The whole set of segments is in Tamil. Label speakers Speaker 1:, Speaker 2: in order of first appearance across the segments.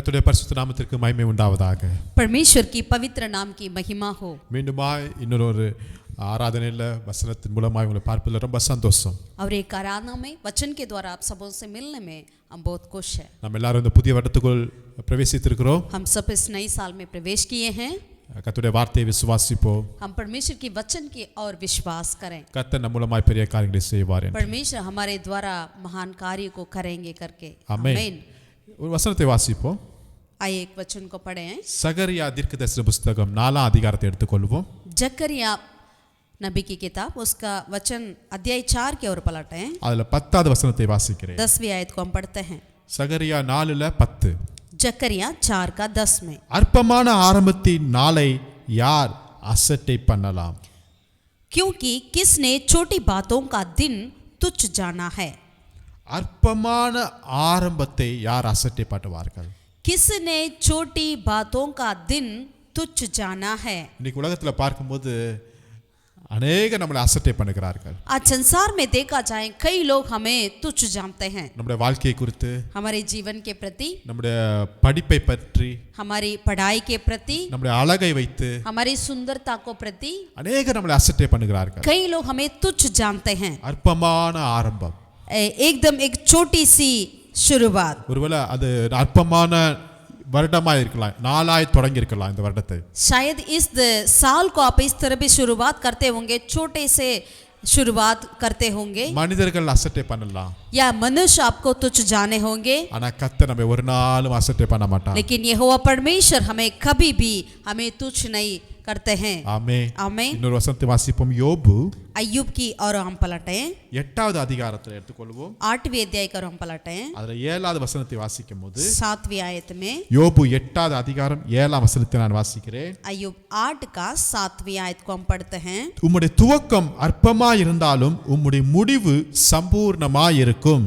Speaker 1: கர்த்தருடைய பரிசுத்த நாமத்திற்கு மகிமை உண்டாவதாக.
Speaker 2: परमेश्वर की पवित्र नाम की महिमा हो.
Speaker 1: மீண்டுமாய் இன்னொரு ஆராதனையில் வசனத்தின் மூலமாய் உங்களை பார்ப்பதில் ரொம்ப சந்தோஷம்.
Speaker 2: और एक आराधना में वचन के द्वारा आप सबों से मिलने में हम बहुत खुश हैं.
Speaker 1: நம்ம எல்லாரும் இந்த புதிய வருடத்துக்குள் பிரவேசித்திருக்கிறோம்.
Speaker 2: हम सब इस नए साल में प्रवेश किए हैं.
Speaker 1: கர்த்தருடைய வார்த்தையை விசுவாசிப்போம்.
Speaker 2: हम परमेश्वर की वचन की और विश्वास करें.
Speaker 1: கர்த்தர் நம் மூலமாய் பெரிய காரியங்களை செய்வார்.
Speaker 2: परमेश्वर हमारे द्वारा महान कार्य को करेंगे करके.
Speaker 1: ஆமென். ஒரு வசனத்தை வாசிப்போம்.
Speaker 2: आइए एक वचन को पढ़ें.
Speaker 1: சகரியா தீர்க்கதரிசன புத்தகம் 4ஆம் அதிகாரத்தை எடுத்துக்கொள்வோம்.
Speaker 2: जकरिया नबी की किताब उसका वचन अध्याय 4 की ओर पलटें.
Speaker 1: அதுல 10வது வசனத்தை வாசிக்கிறேன்.
Speaker 2: 10वीं आयत को हम पढ़ते हैं.
Speaker 1: சகரியா 4:10.
Speaker 2: जकरिया 4 का 10 में.
Speaker 1: அற்பமான ஆரம்பத்தின் நாளை யார் அசட்டை பண்ணலாம்?
Speaker 2: क्योंकि किसने छोटी बातों का दिन तुच्छ जाना है.
Speaker 1: அற்பமான ஆரம்பத்தை யார் அசட்டை பண்ணுவார்கள்?
Speaker 2: किसने छोटी बातों का दिन तुच्छ जाना है.
Speaker 1: இன்னைக்கு உலகத்துல பார்க்கும்போது अनेक நம்மளை அசட்டை பண்ணுகிறார்கள்.
Speaker 2: आज संसार में देखा जाए कई लोग हमें तुच्छ जानते हैं.
Speaker 1: நம்முடைய வாழ்க்கையை குறித்து,
Speaker 2: हमारे जीवन के प्रति,
Speaker 1: நம்முடைய படிப்பை பற்றி,
Speaker 2: हमारी पढ़ाई के प्रति,
Speaker 1: நம்முடைய அழகை வைத்து
Speaker 2: हमारी सुंदरता को प्रति
Speaker 1: अनेक நம்மளை அசட்டை பண்ணுகிறார்கள்.
Speaker 2: कई लोग हमें तुच्छ जानते हैं.
Speaker 1: அற்பமான ஆரம்பம்.
Speaker 2: एकदम एक छोटी सी शुरुआत.
Speaker 1: ஒருவேளை அது அற்பமான வருடமாக இருக்கலாம், நாளாய் தொடங்கி இருக்கலாம் இந்த வருடத்தை.
Speaker 2: शायद इस साल को आप इस तरह भी शुरुआत करते होंगे, छोटे से शुरुआत करते होंगे.
Speaker 1: மனிதர்கள் அசட்டை பண்ணலாம்,
Speaker 2: या मनुष्य आपको तुच्छ जाने होंगे.
Speaker 1: ஆனா கர்த்தர் நம்மை ஒரு நாளும் அசட்டை பண்ண மாட்டார்.
Speaker 2: लेकिन यहोवा परमेश्वर हमें कभी भी हमें तुच्छ नहीं करते हैं.
Speaker 1: ஆமென்.
Speaker 2: आमीन.
Speaker 1: இன்னொரு வசனத்தை வாசிப்போம். யோபு
Speaker 2: अय्यूब की और हम पलटें.
Speaker 1: 8வது அதிகாரத்தில் எடுத்துக்கொள்வோம்.
Speaker 2: 8वीं अध्याय का हम पलटें.
Speaker 1: அதுல 7வது வசனத்தை வாசிக்கும்போது
Speaker 2: 7वीं आयत में.
Speaker 1: யோபு 8வது அதிகாரம் 7ஆம் வசனத்தை நான் வாசிக்கிறேன்.
Speaker 2: अय्यूब 8 का 7वीं आयत को हम पढ़ते हैं.
Speaker 1: உம்முடைய துவக்கம் அற்பமாய் இருந்தாலும் உம்முடைய முடிவு சம்பூர்ணமாய் இருக்கும்.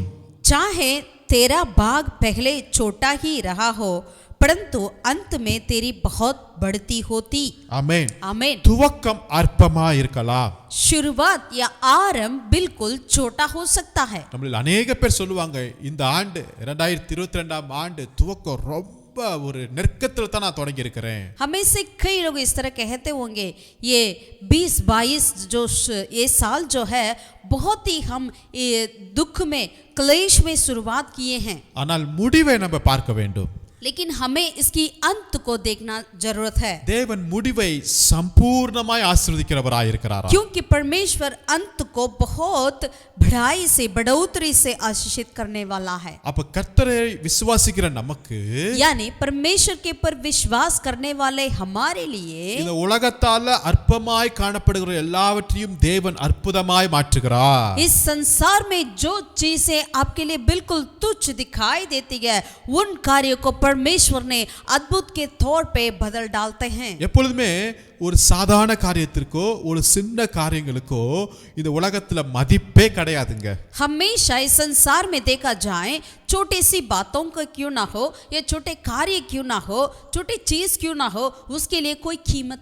Speaker 2: चाहे तेरा भाग पहले छोटा ही रहा हो, परंतु अंत में तेरी बहुत बढ़ती होती.
Speaker 1: ஆமென்.
Speaker 2: आमीन.
Speaker 1: துவக்கம் அற்பமாய் இருக்கலாம்.
Speaker 2: शुरुआत या आरंभ बिल्कुल छोटा हो सकता है.
Speaker 1: நம்மள अनेक பேர் சொல்லுவாங்க, இந்த ஆண்டு 2022ஆம் ஆண்டு துவக்கம் ரொம்ப ஒரு நெருக்கத்துல தான் நான் தொடங்கி இருக்கிறேன்.
Speaker 2: हमें से कई लोग इस तरह कहते होंगे, ये 2022 जो ये साल जो है बहुत ही हम ये दुख में, क्लेश में शुरुआत किए हैं.
Speaker 1: ஆனால் முடிவை நம்ம பார்க்க வேண்டும்.
Speaker 2: लेकिन हमें इसकी अंत को देखना जरूरत है.
Speaker 1: தேவன் முடிவை சம்பூர்ணமாய் ஆசீர்வதிக்கிறவராய் இருக்கிறார்.
Speaker 2: क्योंकि परमेश्वर अंत को बहुत बढ़ाई से, बढ़ोतरी से आशीषित करने वाला है.
Speaker 1: அப்ப கர்த்தரை விசுவாசிக்கிற நமக்கு,
Speaker 2: यानी परमेश्वर के पर विश्वास करने वाले हमारे लिए
Speaker 1: இந்த உலகத்தால அற்பமாய் காணப்படுகிற எல்லாவற்றையும் தேவன் அற்புதமாய் மாற்றுகிறார்.
Speaker 2: इस संसार में जो चीजें आपके लिए बिल्कुल तुच्छ दिखाई देती है, उन कार्यों को परमेश्वर ने अद्भुत के तौर पे बदल डालते हैं.
Speaker 1: எப்பொழுதுமே ஒரு சாதாரண காரியத்திற்கோ ஒரு சின்ன காரியங்களுக்கோ இந்த உலகத்துல மதிப்பே கிடையாதுங்க.
Speaker 2: हमेशा इस संसार में देखा जाए, छोटी सी बातों का क्यों ना हो, या छोटे कार्य क्यों ना हो, छोटी चीज क्यों ना हो, उसके लिए कोई कीमत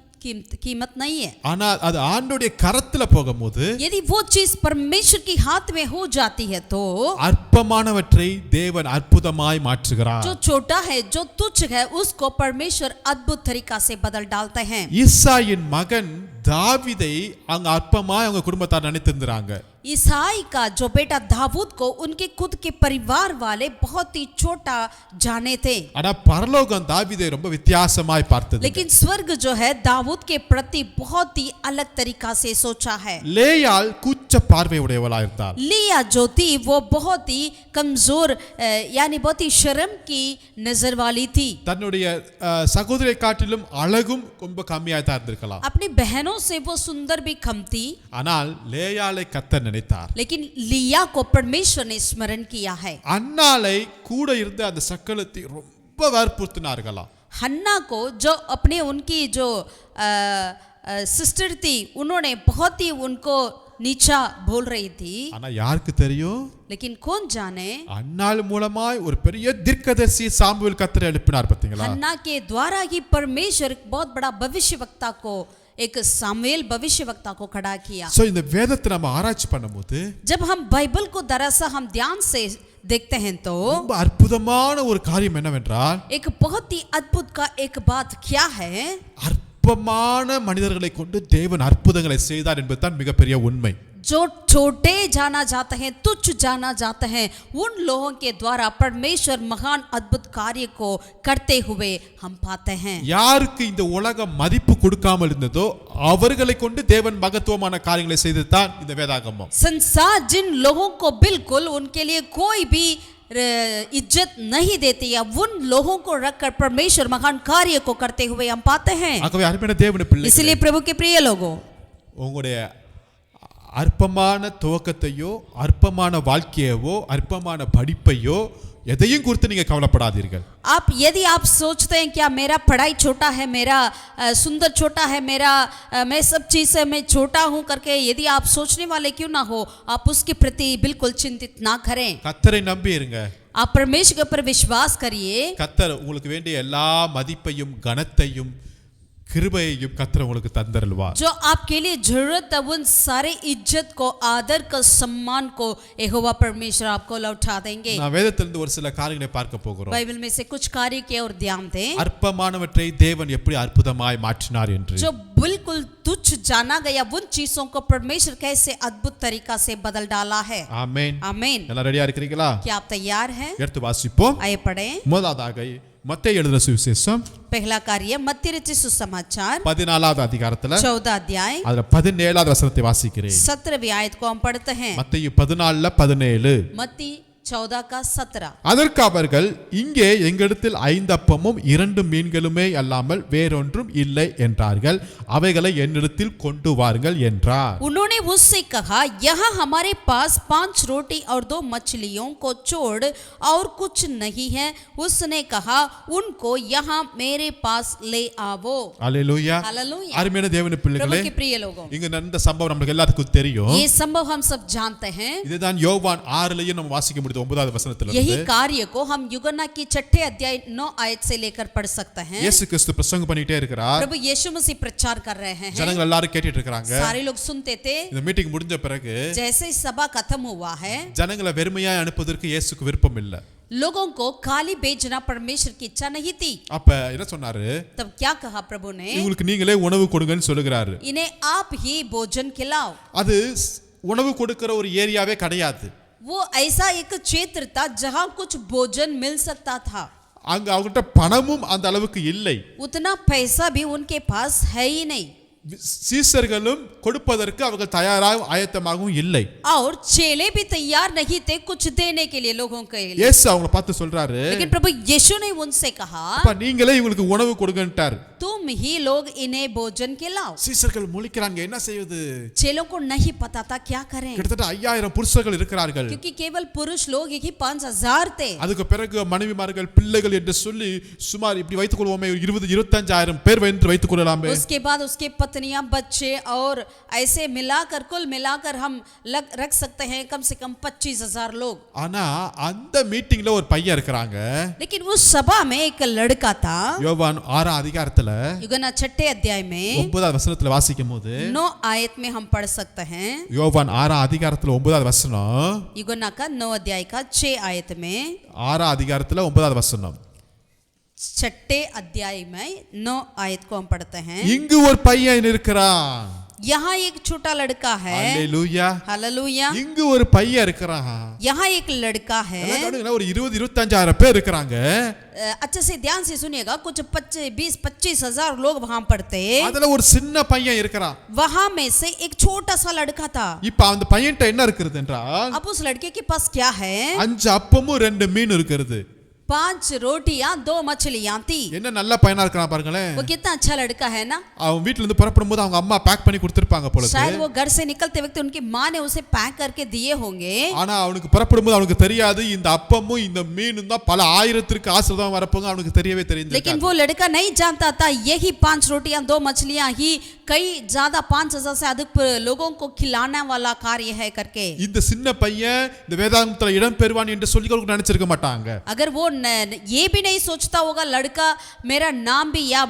Speaker 2: नहीं है.
Speaker 1: ஆனா அது ஆண்டவருடைய கரத்துல போகும்போது,
Speaker 2: यदि वो चीज परमेश्वर की हाथ में हो जाती है तो
Speaker 1: அற்பமானவற்றை தேவன் அற்புதமாய் மாற்றுகிறார்.
Speaker 2: जो छोटा है, जो तुच्छ है, उसको परमेश्वर अद्भुत तरीका से बदल डालते हैं.
Speaker 1: ஈசாயின் மகன் தாவீதை அங்க அற்பமாய் அவங்க குடும்பத்தார் நினைத்திருந்தாங்க.
Speaker 2: ईसाई का जो बेटा दाऊद को उनके खुद के परिवार वाले बहुत ही छोटा जाने थे.
Speaker 1: ஆனா பரலோகம் தாவீதை ரொம்ப வித்தியாசமாய் பார்த்தது.
Speaker 2: लेकिन स्वर्ग जो है दाऊद के प्रति बहुत ही अलग तरीका से सोचा है.
Speaker 1: லேயாள் கூச்ச பார்வை உடையவளாய் இருந்தாள்.
Speaker 2: लिया जो थी वो बहुत ही कमजोर, यानी बहुत ही शर्म की नजर वाली थी.
Speaker 1: தன்னுடைய சகோதரியை காட்டிலும் அழகும் ரொம்ப கம்மியாய் தான் இருந்திருக்கலாம்.
Speaker 2: अपनी बहनों से वो सुंदर भी कम थी.
Speaker 1: ஆனால் லேயாளை கர்த்தர் நினைத்தார்.
Speaker 2: लेकिन लिया को परमेश्वर ने स्मरण किया है.
Speaker 1: அன்னாளை கூட இருந்த அந்த சக்கலத்தை ரொம்ப வற்புறுத்தினார்களாம்.
Speaker 2: हन्ना को जो अपने उनकी जो सिस्टर थी, उन्होंने बहुत ही उनको नीचा बोल रही थी.
Speaker 1: ஆனா யாருக்கு தெரியும்?
Speaker 2: लेकिन कौन जाने,
Speaker 1: அன்னாள் மூலமாய் ஒரு பெரிய தீர்க்கதரிசி சாமுவேல் கர்த்தர் எழுப்பினார். பாத்தீங்களா?
Speaker 2: हन्ना के द्वारा ही परमेश्वर बहुत बड़ा भविष्यवक्ता को एक सामुएल भविष्यवक्ता को खड़ा किया।
Speaker 1: சோ இந்த வேதத்தை நம்ம ஆராய்ச்சி பண்ணும்போது
Speaker 2: जब हम बाइबल को दरअसल हम ध्यान से देखते हैं तो
Speaker 1: ரொம்ப அற்புதமான ஒரு காரியம் என்னவென்றால்
Speaker 2: एक बहुत ही अद्भुत का एक बात क्या है,
Speaker 1: அற்பமான மனிதர்களை கொண்டு தேவன் அற்புதங்களை செய்தார் என்பதுதான் மிகப்பெரிய உண்மை.
Speaker 2: जो छोटे जाना जाते हैं, तुच्छ जाना जाते हैं, उन लोगों के द्वारा परमेश्वर महान अद्भुत कार्य को करते हुए हम पाते हैं।
Speaker 1: யாருக்கு இந்த உலகம் மதிப்பு கொடுக்காமல் இருந்ததோ அவர்களை கொண்டு தேவன் மகத்துவமான காரியங்களை செய்துதான் இந்த வேதாகமம்.
Speaker 2: संसार जिन लोगों को बिल्कुल उनके लिए कोई भी इज्जत नहीं देती है, उन लोगों को रखकर परमेश्वर महान कार्य को करते हुए हम पाते हैं।
Speaker 1: ஆகவே அருமையான தேவனுடைய பிள்ளைகளே,
Speaker 2: इसलिए प्रभु के प्रिय लोगों,
Speaker 1: உங்களுடைய அற்பமான துவக்கத்தையோ அற்பமான வாழ்க்கையவோ அற்பமான படிப்பையோ எதையும் குறித்து நீங்க கவலைப்படாதீர்கள்.
Speaker 2: आप यदि आप सोचते हैं क्या मेरा पढ़ाई छोटा है, मेरा सुंदर छोटा है, मेरा मैं सब चीज से मैं छोटा हूं करके यदि आप सोचने वाले क्यों ना हो, आप उसके प्रति बिल्कुल चिंतित ना करें।
Speaker 1: கர்த்தரை நம்பி இருங்க.
Speaker 2: आप परमेश्वर के ऊपर विश्वास करिए।
Speaker 1: கர்த்தர் உங்களுக்கு வேண்டிய எல்லா மதிப்பையும் கனத்தையும் கிருபையையும் கர்த்தர் உங்களுக்கு தந்தருள்வார்.
Speaker 2: जो आपके लिए जरूरत है उन सारे इज्जत को, आदर को, सम्मान को यहोवा परमेश्वर आपको लौटा देंगे।
Speaker 1: நான் வேதத்திலிருந்து ஒரு சில காரியங்களை பார்க்க போகிறோம்.
Speaker 2: बाइबल में से कुछ कार्य के और ध्यान दें।
Speaker 1: அற்பமானவற்றை தேவன் எப்படி அற்புதமாய் மாற்றினார் என்று.
Speaker 2: जो बिल्कुल तुच्छ जाना गया उन चीजों को परमेश्वर कैसे अद्भुत तरीका से बदल डाला है।
Speaker 1: ஆமென்.
Speaker 2: आमीन।
Speaker 1: எல்லாம் ரெடியா இருக்கீங்களா?
Speaker 2: क्या आप तैयार हैं?
Speaker 1: எடுத்து வாசிப்போம்.
Speaker 2: आइए पढ़ें।
Speaker 1: முதலாவதாக மத்தேயு எழுதின சுவிசேஷம்
Speaker 2: पहला कार्य मत्ती रचित सुसमाचार
Speaker 1: 14வது அதிகாரத்துல
Speaker 2: 14 अध्याय
Speaker 1: அதுல 17வது வசனத்தை வாசிக்கிறேன்.
Speaker 2: 17वीं आयत को हम पढ़ते हैं।
Speaker 1: மத்தேயு 14:17.
Speaker 2: मत्ती 14 का 17।
Speaker 1: அதற்கு அவர்கள், இங்கே எங்களிடத்தில் 5 அப்பமும் 2 மீன்களுமே அல்லாமல் வேறொன்றும் இல்லை என்றார்கள். அவைகளை என்னிடத்தில் கொண்டு வாருங்கள் என்றார்.
Speaker 2: उन्होंने उससे कहा, यहाँ हमारे पास 5 रोटी और 2 मछलियों को छोड़ और कुछ नहीं है। उसने कहा, उनको यहाँ मेरे पास ले आवो।
Speaker 1: அல்லேலூயா.
Speaker 2: हालेलुया।
Speaker 1: அருமையான தேவனுடைய
Speaker 2: प्रभु
Speaker 1: பிள்ளைகளே,
Speaker 2: के प्रिय लोगों,
Speaker 1: இங்க நடந்த சம்பவம் நமக்கு எல்லாத்துக்கும் தெரியும்.
Speaker 2: ये संभव हम सब जानते हैं।
Speaker 1: இதுதான் யோவான் 6லயும் நம்ம வாசிக்க முடியுது 9வது வசனத்துல
Speaker 2: यही
Speaker 1: இருந்து.
Speaker 2: कार्य को हम यूहन्ना की 6 अध्याय 9 आयत से लेकर पढ़ सकते हैं।
Speaker 1: இயேசு கிறிஸ்து பிரசங்கம் பண்ணிட்டே இருக்கிறார்.
Speaker 2: प्रभु यीशु मसीह प्रचार कर रहे हैं।
Speaker 1: ஜனங்கள் எல்லாரும் கேட்டிட்டு இருக்காங்க.
Speaker 2: सारे लोग सुनते थे।
Speaker 1: இந்த மீட்டிங் முடிஞ்ச பிறகு
Speaker 2: जैसे ही सभा खत्म हुआ है,
Speaker 1: ஜனங்களை வெறுமையாய் அனுப்புவதற்கு இயேசுக்கு விருப்பம் இல்ல.
Speaker 2: लोगों को खाली भेजना परमेश्वर की इच्छा नहीं थी।
Speaker 1: அப்ப என்ன சொன்னாரு?
Speaker 2: तब क्या कहा प्रभु ने?
Speaker 1: இவங்களுக்கு நீங்களே உணவு கொடுங்கன்னு சொல்லுகிறாரு.
Speaker 2: इन्हें आप ही भोजन खिलाओ।
Speaker 1: அது உணவு கொடுக்கிற ஒரு ஏரியாவே கிடையாது.
Speaker 2: वो ऐसा एक क्षेत्र था जहां कुछ भोजन मिल सकता था।
Speaker 1: அங்க அவங்ககிட்ட பணமும் அந்த அளவுக்கு இல்லை.
Speaker 2: उतना पैसा भी उनके पास है ही नहीं।
Speaker 1: சீசர்களும் கொடுப்பதற்கு அவர்கள் தயாராகவும் ஆயத்தமாகவும் இல்லை.
Speaker 2: और चेले भी तैयार नहीं थे कुछ देने के लिए लोगों के लिए।
Speaker 1: இயேசு அவங்களை பார்த்து சொல்றாரு,
Speaker 2: लेकिन प्रभु यीशु ने उनसे कहा,
Speaker 1: அப்ப நீங்களே இவங்களுக்கு உணவு கொடுங்கன்ட்டார்.
Speaker 2: तुम ही लोग इन्हें भोजन खिलाओ।
Speaker 1: சீசர்கள் முழிக்கிறாங்க, என்ன செய்வது?
Speaker 2: चेलों को नहीं पता था क्या करें,
Speaker 1: கிட்டத்தட்ட 5000 புருஷர்கள் இருக்கிறார்கள்.
Speaker 2: क्योंकि केवल पुरुष लोग ही 5000 थे।
Speaker 1: அதுக்கு பிறகு மனைவிமார்கள் பிள்ளைகள் என்று சொல்லி சுமார் இப்படி வைத்துக் கொள்வோமே 20-25,000 பேர் என்று வைத்துக் கொள்ளலாமே.
Speaker 2: उसके बाद उसके पत्नियां, बच्चे और ऐसे मिलाकर कुल मिलाकर हम रख सकते हैं कम से कम 25,000 लोग।
Speaker 1: ஆனா அந்த மீட்டிங்ல ஒரு பையன் இருக்கிறாங்க.
Speaker 2: लेकिन उस सभा में एक लड़का था।
Speaker 1: யோவான் 6 அதிகாரத்துல
Speaker 2: यूहन्ना 6 अध्याय में
Speaker 1: 9வது வசனத்துல வாசிக்கும்போது
Speaker 2: 9 आयत में हम पढ़ सकते हैं।
Speaker 1: யோவான் 6 அதிகாரத்துல 9வது வசனம்,
Speaker 2: यूहन्ना का 9 अध्याय का 6 आयत में
Speaker 1: 6 அதிகாரத்துல 9வது வசனம்,
Speaker 2: 6 अध्याय में 9 आयत को हम पढ़ते हैं।
Speaker 1: இங்கு ஒரு பையன் இருக்கிறான்.
Speaker 2: यहाँ एक छोटा लड़का है।
Speaker 1: அல்லேலூயா.
Speaker 2: हालेलुया।
Speaker 1: இங்கு ஒரு பையன் இருக்கிறான்.
Speaker 2: यहाँ एक लड़का है।
Speaker 1: ஒரு 20-25,000 பேர் இருக்கிறாங்க.
Speaker 2: अच्छे से ध्यान से सुनिएगा, कुछ 20-25,000 लोग वहां पढ़ते।
Speaker 1: அதுல ஒரு சின்ன பையன் இருக்கிறான்.
Speaker 2: वहां में से एक छोटा सा लड़का था।
Speaker 1: இப்ப அந்த பையன்ட்ட என்ன இருக்குது என்றால்,
Speaker 2: अब उस लड़के के पास क्या है?
Speaker 1: 5 அப்பமும் 2 மீன் இருக்கிறது.
Speaker 2: 5 रोटियां 2 मछलियां थी।
Speaker 1: என்ன நல்ல பையனா இருக்கான் பாருங்களேன்.
Speaker 2: वो कितना अच्छा लड़का है ना।
Speaker 1: அவன் வீட்ல இருந்து புறப்படும் போது அவங்க அம்மா பேக் பண்ணி கொடுத்திருப்பாங்க போல.
Speaker 2: शायद वो घर से निकलते वक्त उनकी माँ ने उसे पैक करके दिए होंगे।
Speaker 1: ஆனா அவனுக்கு புறப்படும் போது அவனுக்கு தெரியாது இந்த அப்பமும் இந்த மீனும் தான் பல ஆயிரத்திற்கு ஆசீர்வாதம் வரப்போங்க. அவனுக்கு தெரியவே தெரியாது.
Speaker 2: लेकिन वो लड़का नहीं जानता था यही 5 रोटियां 2 मछलियां ही कई ज्यादा 5,000 से अधिक लोगों को खिलाने वाला कार्य है करके।
Speaker 1: இந்த சின்ன பையன் இந்த வேதாகமத்துல இடம் பெறுவான் என்று சொல்லி கூட நினைச்சிருக்க மாட்டாங்க.
Speaker 2: अगर वो ये भी नहीं सोचता होगा लड़का मेरा नाम भी या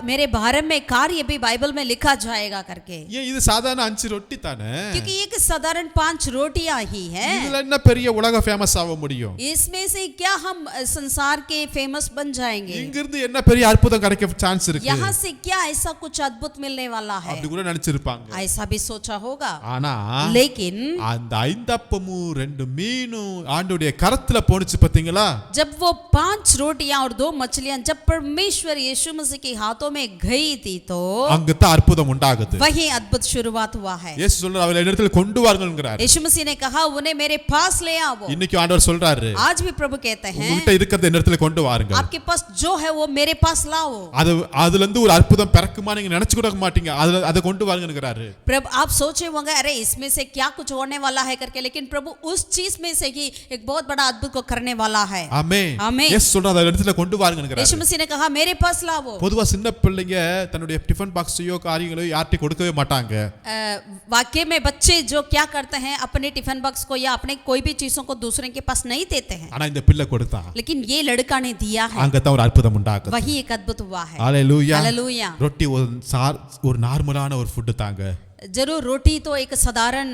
Speaker 2: मेरे बारे में कार्य भी बाइबल में लिखा जाएगा करके।
Speaker 1: ஏன் இது சாதாரண 5 ரொட்டி தானே?
Speaker 2: क्योंकि एक साधारण 5 रोटियां ही है।
Speaker 1: இதுல என்ன பெரிய உலக ஃபேமஸ் ஆக முடியும்?
Speaker 2: इसमें से क्या हम संसार के फेमस बन जाएंगे?
Speaker 1: இங்கிருந்து என்ன பெரிய அற்புதம் கிடைக்க சான்ஸ் இருக்கு?
Speaker 2: यहाँ से क्या ऐसा कुछ अद्भुत मिलने वाला है?
Speaker 1: அப்படி கூட நினைச்சிருப்பாங்க.
Speaker 2: ऐसा भी सोचा होगा।
Speaker 1: ஆனா
Speaker 2: लेकिन
Speaker 1: அந்த 5 அப்பமும் 2 மீனும் ஆண்டவருடைய கரத்துல போனுச்சு பாத்தீங்களா?
Speaker 2: जब वो 5 रोटियां और 2 मछलियां जब परमेश्वर यीशु मसीह के हाथों में गई थी तो
Speaker 1: அங்க தான் அற்புதம் உண்டாகுது.
Speaker 2: वही अद्भुत शुरुआत हुआ है।
Speaker 1: இயேசு சொல்றார் அவளை இடத்துல கொண்டு வாருங்கள்ங்கறார்.
Speaker 2: यीशु मसीह ने कहा उन्हें मेरे पास ले आओ।
Speaker 1: இன்னைக்கு ஆண்டவர் சொல்றாரு
Speaker 2: आज भी प्रभु कहते हैं
Speaker 1: உங்ககிட்ட இருக்கிறத இந்த இடத்துல கொண்டு வாருங்க.
Speaker 2: आपके पास जो है वो मेरे पास लाओ।
Speaker 1: அதுல இருந்து ஒரு அற்புதம் பிறக்குமா நீங்க நினைச்சு கூட மாட்டீங்க. அத கொண்டு வாருங்கங்கறாரு.
Speaker 2: प्रभु आप सोचे होंगे अरे इसमें से क्या कुछ होने वाला है करके, लेकिन प्रभु उस चीज में से ही एक बहुत बड़ा अद्भुत को करने वाला है।
Speaker 1: ஆமென்.
Speaker 2: ஆமென்.
Speaker 1: இயேசு சொல்றாரு அந்த இடத்துல கொண்டு வாருங்கங்கறாரு.
Speaker 2: यीशु मसीह ने कहा मेरे पास लाओ।
Speaker 1: பொதுவா சின்ன பிள்ளைங்க தன்னுடைய டிஃபன் பாக்ஸையோ காரியங்களோ யார்ட்டி கொடுக்கவே மாட்டாங்க.
Speaker 2: वाक्य में बच्चे जो क्या करते हैं अपने टिफिन बॉक्स को या अपने कोई भी चीजों को दूसरे के पास नहीं देते हैं।
Speaker 1: ஆனா இந்த பிள்ளை கொடுத்தா.
Speaker 2: लेकिन ये लड़का ने दिया है।
Speaker 1: அங்க தான் ஒரு அற்புதம் உண்டாகுது.
Speaker 2: वही एक अद्भुत हुआ है।
Speaker 1: ஹalleluya.
Speaker 2: हालेलुया।
Speaker 1: ரொட்டி ஒரு நார்மலான ஒரு ஃபுட் தாங்க.
Speaker 2: जरूर रोटी तो एक साधारण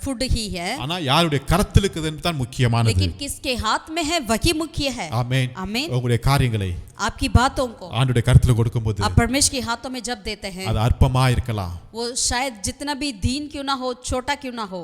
Speaker 2: फूड ही है।
Speaker 1: ஆனா யாருடைய கரத்தில் இருக்குதுன்னு தான் முக்கியமானது.
Speaker 2: लेकिन किसके हाथ में है वही मुख्य है।
Speaker 1: ஆமென்.
Speaker 2: आमीन।
Speaker 1: உங்களுடைய காரியங்களை
Speaker 2: आपकी बातों को
Speaker 1: ஆண்டவருடைய கரத்தில் கொடுக்கும்போது
Speaker 2: आप परमेश्वर के हाथों में जब देते हैं
Speaker 1: அது அற்பமா இருக்கலாம்.
Speaker 2: वो शायद जितना भी दीन क्यों ना हो, छोटा क्यों ना हो,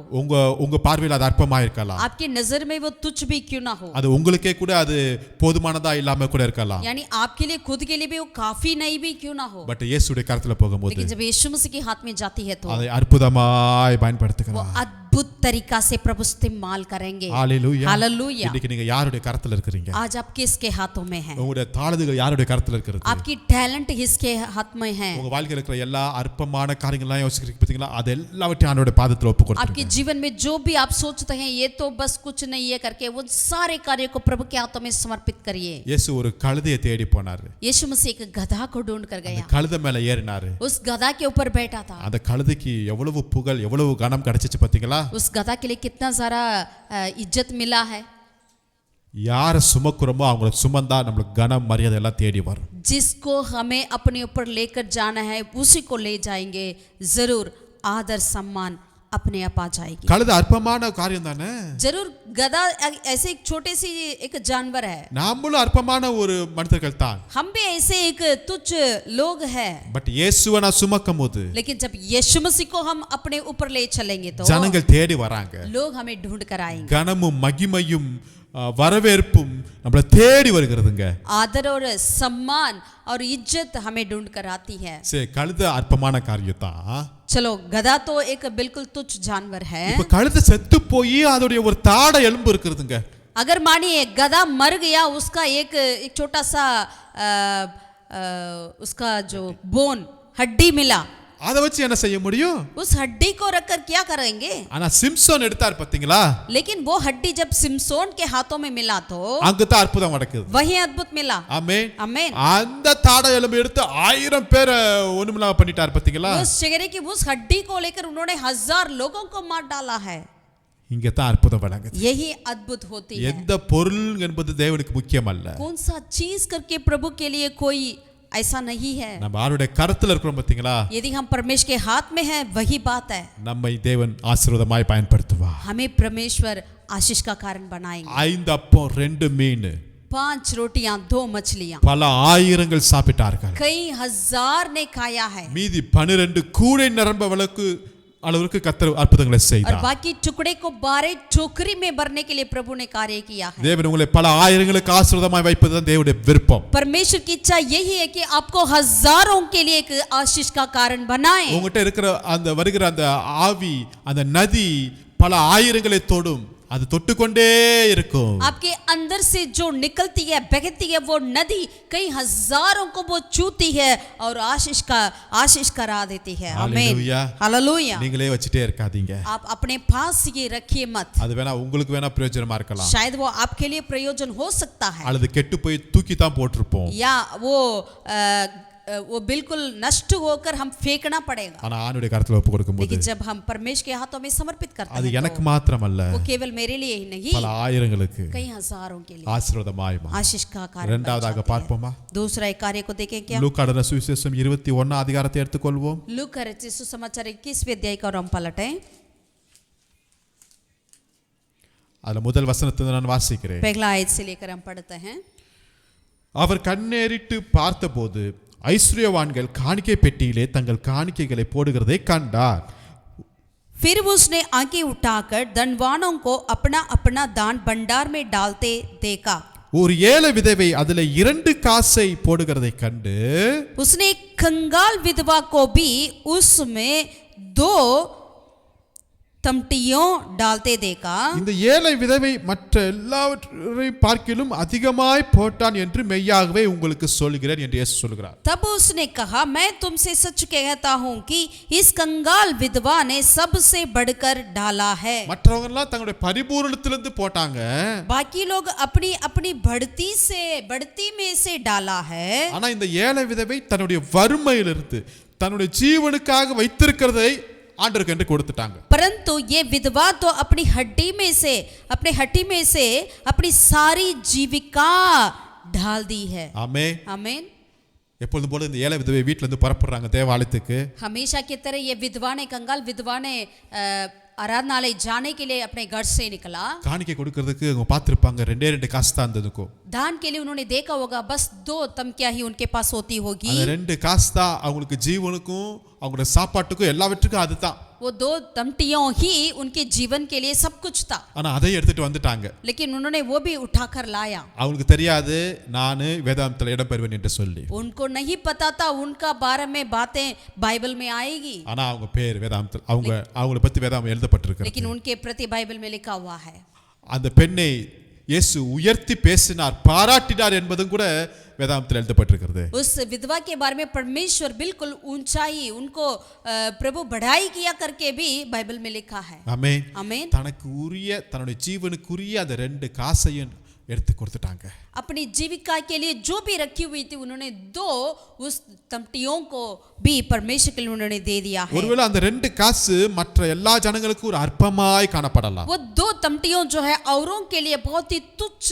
Speaker 1: உங்க பார்வையில் அது அற்பமா இருக்கலாம்.
Speaker 2: आपकी नजर में वो तुच्छ भी क्यों ना हो,
Speaker 1: அது உங்களுக்கே கூட அது போதுமானதா இல்லாம கூட இருக்கலாம்.
Speaker 2: यानी आपके लिए खुद के लिए भी वो काफी नहीं भी क्यों ना हो,
Speaker 1: பட் இயேசுடைய கரத்துல போகும்போது
Speaker 2: लेकिन जब यीशु मसीह के हाथ में जाती है तो
Speaker 1: அதை அற்புதமாய்
Speaker 2: वो
Speaker 1: பயன்படுத்துகிறார்.
Speaker 2: अद्भुत तरीका से प्रभु इस्तेमाल करेंगे।
Speaker 1: ஹalleluya.
Speaker 2: हालेलुया।
Speaker 1: இன்னைக்கு நீங்க யாருடைய கரத்துல இருக்கீங்க?
Speaker 2: आज आप किसके हाथों में हैं?
Speaker 1: உங்களுடைய தாளந்துகள் யாருடைய கரத்துல இருக்குது?
Speaker 2: आपकी टैलेंट किसके हाथ में है?
Speaker 1: உங்க வாழ்க்கையில இருக்கிற எல்லா அற்பமான காரியங்கள்லாம் யோசிக்கிறீங்க பாத்தீங்களா? அது எல்லாவற்றையும் ஆண்டவருடைய பாதத்துல ஒப்பு
Speaker 2: आपके
Speaker 1: கொடுத்துருங்க.
Speaker 2: जीवन में जो भी आप सोचते हैं ये तो बस कुछ नहीं है करके वो सारे कार्य को प्रभु के हाथों में समर्पित करिए।
Speaker 1: இயேசு ஒரு கழுதையை தேடி போனாரு.
Speaker 2: यीशु मसीह एक गधा को ढूंढ कर
Speaker 1: அந்த
Speaker 2: गया,
Speaker 1: கழுதை மேல ஏறினாரு.
Speaker 2: उस गधा के ऊपर बैठा था।
Speaker 1: அந்த கழுதைக்கு எவ்வளவு புகழ் எவ்வளவு கனம் கிடைச்சிச்சு பாத்தீங்களா?
Speaker 2: उस गधा के लिए कितना सारा इज्जत मिला है।
Speaker 1: யார சுமக்குறோமோ அவங்கள சுமந்தா நம்மளுக்கு கனம் மரியாதை எல்லாம் தேடி வரும்.
Speaker 2: जिसको हमें अपने ऊपर लेकर जाना है उसी को ले जाएंगे, जरूर आदर सम्मान अपने आप आ जाएगी।
Speaker 1: கழுதை அற்பமான காரியம் தானே?
Speaker 2: जरूर गधा ऐसे एक छोटे सी एक जानवर है,
Speaker 1: நாமளும் அற்பமான ஒரு மனிதர்கள் தான்.
Speaker 2: हम भी ऐसे एक तुच्छ लोग हैं।
Speaker 1: பட் இயேசுவை நான் சுமக்கும்போது
Speaker 2: लेकिन जब यीशु मसीह को हम अपने ऊपर ले चलेंगे तो
Speaker 1: ஜனங்கள் தேடி வராங்க.
Speaker 2: लोग हमें ढूंढ कर आएंगे।
Speaker 1: கனமும் மகிமையும் வரவேற்பும் நம்மளை தேடி வருகிறதுங்க.
Speaker 2: आदर और सम्मान और इज्जत हमें ढूंढ कर आती है।
Speaker 1: சரி, கழுதை அற்பமான காரியம் தான்.
Speaker 2: चलो गधा तो एक बिल्कुल तुच्छ जानवर है।
Speaker 1: இப்ப கழுதை செத்து போய் அதோடைய ஒரு தாடை எலும்பு இருக்குதுங்க.
Speaker 2: अगर मानिए गधा मर गया, उसका एक छोटा सा उसका जो बोन हड्डी मिला,
Speaker 1: அதை வச்சு என்ன செய்ய முடியும்?
Speaker 2: उस हड्डी को रखकर क्या करेंगे?
Speaker 1: ஆனா சிம்சோன் எடுத்தார் பாத்தீங்களா?
Speaker 2: लेकिन वो हड्डी जब सिमसोन के हाथों में मिला तो
Speaker 1: அங்க தான் அற்புதம் நடக்குது.
Speaker 2: वही अद्भुत मिला।
Speaker 1: ஆமென்.
Speaker 2: आमीन।
Speaker 1: அந்த தாடை எலும்பு எடுத்து 1000 பேரை ஒண்ணுமில்லாம பண்ணிட்டார் பாத்தீங்களா?
Speaker 2: उस चेहरे की उस हड्डी को लेकर उन्होंने 1000 लोगों को मार डाला है।
Speaker 1: இங்க தான் அற்புதம் நடக்குது.
Speaker 2: यही अद्भुत होती है।
Speaker 1: எந்த பொருள் என்பது தேவனுக்கு முக்கியம் அல்ல.
Speaker 2: कौन सा चीज करके प्रभु के लिए कोई ऐसा नहीं है।
Speaker 1: நம்ம ஆருடைய கரத்துல இருக்கிறோம் பாத்தீங்களா?
Speaker 2: यदि हम परमेश्वर के हाथ में हैं वही बात है।
Speaker 1: நம்மை தேவன் ஆசீர்வாதமாய் பயன்படுத்துவார்.
Speaker 2: हमें परमेश्वर आशीष का कारण बनाएंगे।
Speaker 1: 5 அப்பம் 2 மீன்
Speaker 2: 5 रोटियां 2 मछलियां
Speaker 1: பல ஆயிரங்கள் சாப்பிட்டார்கள்.
Speaker 2: कई हजार ने खाया है।
Speaker 1: மீதி 12 கூடை நிரம்ப அளவுக்கு கர்த்தர் அற்புதங்களை
Speaker 2: और
Speaker 1: செய்தார்.
Speaker 2: बाकी टुकड़े को 12 टोकरी में भरने के लिए प्रभु ने कार्य किया है।
Speaker 1: தேவன் உங்களை பல ஆயிரங்களுக்கு ஆசீர்வாதமாய் வைப்பதுதான் தேவனுடைய விருப்பம்.
Speaker 2: परमेश्वर की इच्छा यही है कि आपको हजारों के लिए एक आशीष का कारण बनाए।
Speaker 1: உங்ககிட்ட இருக்கிற அந்த வருகிற அந்த ஆவி அந்த நதி பல ஆயிரங்களை தொடும். அது தொட்டுக்கொண்டே இருக்கும்.
Speaker 2: आपके अंदर से जो निकलती है बहती है वो नदी कई हजारों को वो छूती है और आशीष करा देती है। आमीन। हालेलुया।
Speaker 1: நீங்களே வச்சிட்டே இருக்காதீங்க.
Speaker 2: आप अपने पास ये रखिए मत।
Speaker 1: அது வேணா உங்களுக்கு வேணா பிரயோஜனமா இருக்கலாம்.
Speaker 2: शायद वो आपके लिए प्रयोजन हो सकता है,
Speaker 1: அல்லது கெட்டு போய் தூக்கி தான் போட்டுருப்போம்.
Speaker 2: या वो वो बिल्कुल नष्ट होकर हम फेंकना पड़ेगा।
Speaker 1: ஆனா ஆண்டுடைய கரத்துல ஒப்பு கொடுக்கும்போது
Speaker 2: लेकिन जब हम परमेश्वर के हाथों में समर्पित करते
Speaker 1: அது
Speaker 2: हैं
Speaker 1: எனக்கு மாத்திரமல்ல
Speaker 2: वो केवल मेरे लिए ही नहीं
Speaker 1: பல ஆயிரங்களுக்கு
Speaker 2: कई हजारों के लिए
Speaker 1: ஆசீர்வாதமாய்
Speaker 2: आशीष का कारण बन
Speaker 1: இரண்டாவதாக
Speaker 2: जाते हैं।
Speaker 1: பார்ப்போமா
Speaker 2: दूसरा एक कार्य को देखें क्या?
Speaker 1: லூக்கான சுவிசேஷம் 21 அதிகாரத்தை எடுத்துக்கொள்வோம்.
Speaker 2: लूका का रचित सुसमाचार 21वें अध्याय का हम पलटें।
Speaker 1: அதுல முதல் வசனத்தை நான் வாசிக்கிறேன்.
Speaker 2: पहला आयत से लेकर हम पढ़ते हैं।
Speaker 1: அவர் கண்ணேறிட்டு பார்த்தபோது ஐஸ்வர்யவான்கள் காணிக்கை பெட்டியிலே தங்கள் காணிக்கைகளை போடுகிறதை கண்டார்.
Speaker 2: फिर उसने आंखें उठाकर धनवानों को अपना अपना दान भंडार में डालते देखा।
Speaker 1: ஒரு ஏழை விதவை அதிலே 2 காசை போடுகிறதை கண்டு
Speaker 2: उसने एक कंगाल विधवा को भी उसमें 2 तमटियों डालते देखा।
Speaker 1: இந்த ஏழை விதவை மற்ற எல்லாவற்றையும் பார்க்கிலும் அதிகமாய் போட்டான் என்று மெய்யாகவே உங்களுக்கு சொல்கிறேன் என்று இயேசு சொல்கிறார்.
Speaker 2: तब उसने कहा मैं तुमसे सच कहता हूं कि इस कंगाल विधवा ने सबसे बढ़कर डाला है।
Speaker 1: மற்றவங்க எல்லாம் தங்களுடைய பரிபூரணத்திலிருந்து போட்டாங்க.
Speaker 2: बाकी लोग अपनी अपनी बढ़ती में से डाला है।
Speaker 1: ஆனா இந்த ஏழை விதவை தன்னுடைய வறுமையிலிருந்து தன்னுடைய ஜீவனுக்காக வைத்திருக்கிறதை ஆண்டவருக்கு என்று கொடுத்துட்டாங்க.
Speaker 2: परंतु ये विधवा तो अपनी हड्डी में से अपनी सारी जीविका ढाल दी है।
Speaker 1: ஆமென்.
Speaker 2: आमीन।
Speaker 1: எப்பொழுதும் போல இந்த ஏழை விதவை வீட்ல இருந்து புறப்படுறாங்க தேவாலயத்துக்கு.
Speaker 2: हमेशा की तरह ये विधवा ने कंगाल विधवा ने आराधनालय जाने के लिए अपने घर से निकला।
Speaker 1: காணிக்கை கொடுக்கிறதுக்கு அவங்க பார்த்திருப்பாங்க 2 காசு தான் இருந்ததுக்கும்.
Speaker 2: दान के लिए उन्होंने देखा होगा बस 2 तमकिया ही उनके पास होती होगी।
Speaker 1: அந்த 2 காசு தான் அவங்களுக்கு ஜீவனுக்கும் அவங்களோட சாப்பாட்டுக்கும் எல்லாவற்றுக்கும் அதுதான்.
Speaker 2: वो 2 तमटियों ही उनके जीवन के लिए सब कुछ था।
Speaker 1: ஆனா அதை எடுத்துட்டு வந்துட்டாங்க.
Speaker 2: लेकिन उन्होंने वो भी उठाकर लाया।
Speaker 1: அவங்களுக்கு தெரியாது நான் வேதாந்தத்துல இடம் பெறுவேன் என்று சொல்லி.
Speaker 2: उनको नहीं पता था उनका बारे में बातें बाइबल में आएगी।
Speaker 1: ஆனா அவங்க பேர் வேதாந்தத்துல அவங்கள பத்தி வேதாகம் எழுதப்பட்டிருக்கு.
Speaker 2: लेकिन उनके प्रति बाइबल में लिखा हुआ है।
Speaker 1: அந்த பெண்ணை இயேசு உயர்த்தி பேசினார் பாராட்டினார் என்பதும் கூட வேதாகமத்தில் எழுதப்பட்டிருக்கிறது.
Speaker 2: उस विधवा के बारे में परमेश्वर बिल्कुल ऊंचाई उनको प्रभु बढ़ाई किया करके भी बाइबल में लिखा है।
Speaker 1: ஆமென்.
Speaker 2: आमीन।
Speaker 1: தனக்கு உரிய தன்னுடைய ஜீவனுக்குரிய அந்த 2 காசையும் எடுத்து கொடுத்துட்டாங்க.
Speaker 2: अपनी जीविका के लिए जो भी रखी हुई थी उन्होंने 2 उस तमटियों को भी परमेश्वर के लिए उन्होंने दे दिया है।
Speaker 1: ஒருவேளை அந்த 2 காசு மற்ற எல்லா ஜனங்களுக்கும் ஒரு அற்பமாய் காணப்படலாம்.
Speaker 2: वो 2 तमटियों जो है औरों के लिए बहुत ही तुच्छ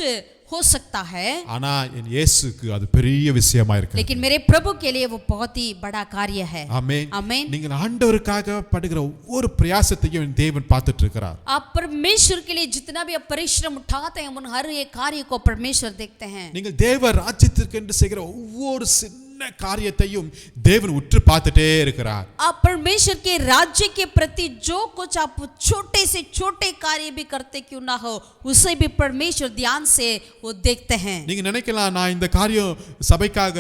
Speaker 2: हो सकता है।
Speaker 1: ஆனா என் இயேசுக்கு அது பெரிய விஷயமா இருக்கு.
Speaker 2: लेकिन मेरे प्रभु के लिए वो बहुत ही बड़ा कार्य है।
Speaker 1: ஆமென்.
Speaker 2: आमीन।
Speaker 1: நீங்கள் ஆண்டவருக்காக படுகிற ஒவ்வொரு பிரயாசத்தையும் தேவன் பார்த்துட்டு இருக்கிறார்.
Speaker 2: आप परमेश्वर के लिए जितना भी आप परिश्रम उठाते हैं उन हर एक कार्य को परमेश्वर देखते हैं।
Speaker 1: நீங்கள் தேவ ராஜ்யத்திற்கு என்று செய்கிற ஒவ்வொரு சின்ன காரியத்தையும் தேவன் உற்று பார்த்துட்டே இருக்கிறார்.
Speaker 2: आप परमेश्वर के राज्य के प्रति जो कुछ आप छोटे से छोटे कार्य भी करते क्यों ना हो उसे भी परमेश्वर ध्यान से वो देखते हैं।
Speaker 1: நீங்க நினைக்கலாம் நான் இந்த காரியம் சபைக்காக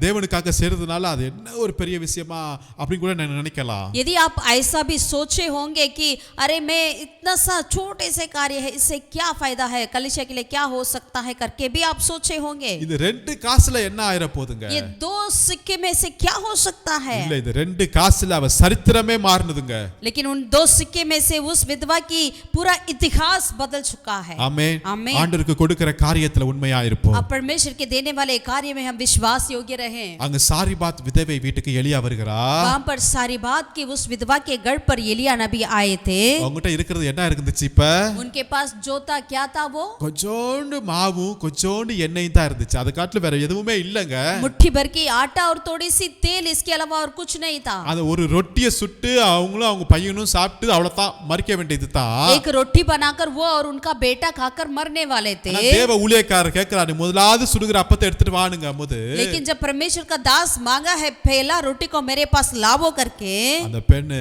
Speaker 1: தேவனுக்காக செய்றதுனால அது என்ன ஒரு பெரிய விஷயமா அப்படி கூட நினைக்கலாம்.
Speaker 2: यदि आप ऐसा भी सोचे होंगे कि अरे मैं इतना सा छोटे से कार्य है इससे क्या फायदा है कलीसिया के लिए क्या हो सकता है करके भी आप सोचे होंगे।
Speaker 1: இது 2 காசுல என்ன ஆயிர போதுங்க?
Speaker 2: ये 2 सिक्के में से क्या हो सकता है?
Speaker 1: இல்ல இது 2 காசுல அவ சரித்திரமே மாறுனதுங்க.
Speaker 2: लेकिन उन 2 सिक्के में से उस विधवा की पूरा इतिहास बदल चुका है।
Speaker 1: ஆமென்.
Speaker 2: आमीन।
Speaker 1: ஆண்டவருக்கு கொடுக்கிற காரியத்துல உண்மையா இருப்போம்.
Speaker 2: आप परमेश्वर के देने वाले कार्य में हम विश्वास योग्य रहें।
Speaker 1: அங்க சாரிபாத் விதவை வீட்டுக்கு எலியா வருகிறார்.
Speaker 2: वहां पर सारीबात की उस विधवा के घर पर एलिया नबी आए थे।
Speaker 1: அவங்கட்ட இருக்கிறது என்ன இருந்துச்சு இப்ப?
Speaker 2: उनके पास जो था क्या था वो?
Speaker 1: கொஞ்சோண்டு மாவும் கொஞ்சோண்டு எண்ணெயும் தான் இருந்துச்சு. அது காட்டுல வேற எதுவுமே இல்லங்க.
Speaker 2: मुट्ठी भर की आटा और थोड़ी सी तेल इसके अलावा और कुछ नहीं था।
Speaker 1: அந்த ஒரு ரொட்டியை சுட்டு அவங்களும் அவங்க பையனும் சாப்பிட்டு அவ்வளவுதான் மறிக்க வேண்டியது தான்.
Speaker 2: एक रोटी बनाकर वो और उनका बेटा खाकर मरने वाले थे।
Speaker 1: தேவ ஊழியக்காரர் கேக்குறாரு முதலாவது சுடுகிற அப்பத்தை எடுத்துட்டு வானுங்க போது.
Speaker 2: लेकिन जब परमेश्वर का दास मांगा है पहला रोटी को मेरे पास लावो करके
Speaker 1: அந்த பெண்ணு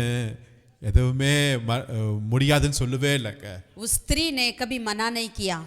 Speaker 1: எதுவுமே முடியாதுன்னு சொல்லவே இல்லைங்க.
Speaker 2: उस स्त्री ने कभी मना नहीं किया।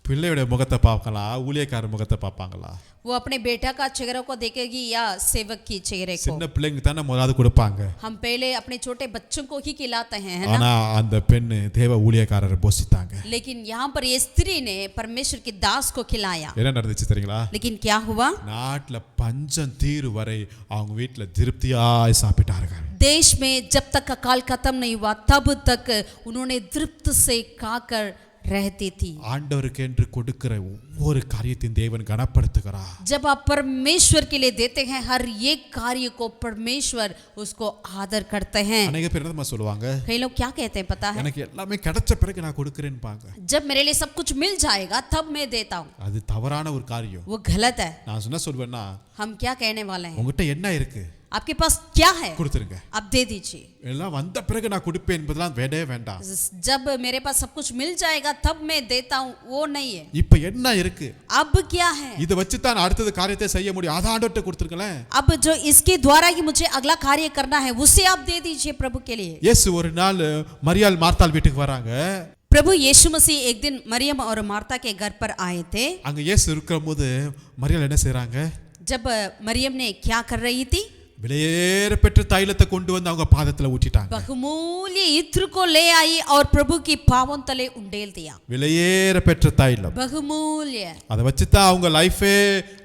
Speaker 1: பிள்ளையோட முகத்தை பார்க்கலாம் ஊழியக்காரர் முகத்தை பார்ப்பாங்களா?
Speaker 2: वो अपने बेटा का चेहरा को देखेगी या सेवक की चेहरे को?
Speaker 1: சின்ன பிள்ளைங்க தானே முதலாவது கொடுப்பாங்க.
Speaker 2: हम पहले अपने छोटे बच्चों को ही खिलाते हैं है
Speaker 1: ஆனா
Speaker 2: ना?
Speaker 1: அந்த பெண்ணு தேவ ஊழியக்காரரை போஷித்தாங்க.
Speaker 2: लेकिन यहाँ पर ये स्त्री ने परमेश्वर के दास को खिलाया।
Speaker 1: என்ன நடந்துச்சு தெரியுங்களா?
Speaker 2: लेकिन क्या हुआ?
Speaker 1: நாட்டுல பஞ்சம் தீரு வரை அவங்க வீட்டுல திருப்தியாய் சாப்பிட்டார்கள்.
Speaker 2: देश में जब तक अकाल खत्म नहीं हुआ तब तक उन्होंने तृप्त से खाकर रहती थी।
Speaker 1: ஆண்டவருக்கு என்று கொடுக்கிற ஒவ்வொரு காரியத்தையும் தேவன் கனப்படுத்துகிறார்.
Speaker 2: जब आप परमेश्वर के लिए देते हैं हर एक कार्य को परमेश्वर उसको आदर करते हैं।
Speaker 1: अनेक பேர் என்ன சொல்லுவாங்க,
Speaker 2: कई लोग क्या कहते हैं पता है,
Speaker 1: எனக்கு எல்லாமே கிடைச்ச பிறகு நான் கொடுக்கிறேன்பாங்க.
Speaker 2: जब मेरे लिए सब कुछ मिल जाएगा तब मैं देता हूँ।
Speaker 1: அது தவறான ஒரு காரியம்.
Speaker 2: वो गलत है।
Speaker 1: நான் என்ன சொல்வேன்னா,
Speaker 2: हम क्या कहने वाले हैं,
Speaker 1: உங்ககிட்ட என்ன இருக்கு
Speaker 2: आपके पास क्या है
Speaker 1: கொடுத்துருங்க,
Speaker 2: आप दे दीजिए।
Speaker 1: எல்லாம் வந்த பிறகு நான் கொடுப்பேன் என்பதெல்லாம் வேண்டவே வேண்டாம்.
Speaker 2: जब मेरे पास सब कुछ मिल जाएगा तब मैं देता हूँ, वो नहीं है।
Speaker 1: இப்ப என்ன இருக்கு,
Speaker 2: अब क्या है,
Speaker 1: இத வச்சு தான் அடுத்த காரியத்தை செய்ய முடியும். அத ஆண்டவர்ட்ட கொடுத்துருக்கல.
Speaker 2: अब जो इसके द्वारा ही मुझे अगला कार्य करना है उसे आप दे दीजिए प्रभु के लिए।
Speaker 1: இயேசு ஒரு நாள் மரியாள் மார்த்தாள் வீட்டுக்கு வராங்க.
Speaker 2: प्रभु यीशु मसीह एक दिन मरियम और मार्ता के घर पर आए थे।
Speaker 1: அங்க இயேசு இருக்கும்போது மரியாள் என்ன செய்றாங்க,
Speaker 2: जब मरियम ने क्या कर रही थी,
Speaker 1: விலையேற பெற்ற தைலத்தை கொண்டு வந்து அவங்க பாதத்துல ஊற்றிட்டாங்க.
Speaker 2: बहुमूल्य इत्र को ले आई और प्रभु की पावन तले उंडेल दिया।
Speaker 1: விலையேற பெற்ற தைலம்,
Speaker 2: बहुमूल्य,
Speaker 1: அதை வச்சு தான் அவங்க லைஃபே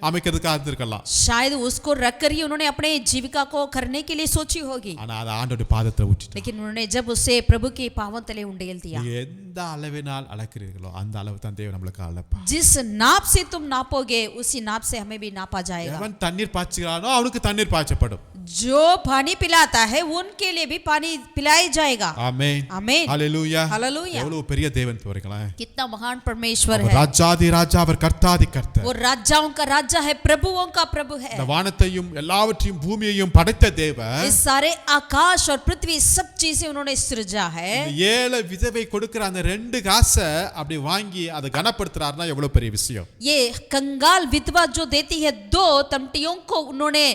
Speaker 1: அமைக்கிறதுக்கு இருந்திருக்கலாம்.
Speaker 2: शायद उसको रखकर ही उन्होंने अपने जीविका को करने के लिए सोची होगी,
Speaker 1: ஆனா அதை ஆண்டவருடைய பாதத்துல ஊற்றிட்டாங்க.
Speaker 2: लेकिन उन्होंने जब उसे प्रभु की पावन तले उंडेल दिया।
Speaker 1: நீங்க எந்த அளவினால் அளக்கிறீர்களோ அந்த அளவு தான் தேவன் நம்மளுக்கு அளப்பா.
Speaker 2: जिस नाप से तुम नापोगे उसी नाप से हमें भी नापा जाएगा।
Speaker 1: எவன் தண்ணீர் பாய்ச்சுகிறானோ அவனுக்கு தண்ணீர் பாய்ச்சப்படும்.
Speaker 2: जो पानी पिलाता है उनके लिए भी पानी पिलाया जाएगा।
Speaker 1: ஆமென்,
Speaker 2: आमीन,
Speaker 1: ஹalleluya,
Speaker 2: हालेलुया।
Speaker 1: எவ்வளவு பெரிய தேவன் பாருங்களேன்.
Speaker 2: कितना महान परमेश्वर
Speaker 1: அவர்
Speaker 2: है।
Speaker 1: ராஜாதி ராஜா, அவர் கர்த்தாதி கர்த்தர்.
Speaker 2: वो राजाओं का राजा है, प्रभुओं का प्रभु है।
Speaker 1: இந்த வானத்தையும் எல்லாவற்றையும் பூமியையும் படைத்த தேவன்
Speaker 2: इस सारे आकाश और पृथ्वी सब चीजें उन्होंने सृजा है।
Speaker 1: ஏழை விதவை கொடுக்கிற அந்த 2 காசை அப்படி வாங்கி அதை கனப்படுத்துறாருன்னா எவ்வளவு பெரிய விஷயம்.
Speaker 2: ये कंगाल विधवा जो देती है 2 तमटियों को उन्होंने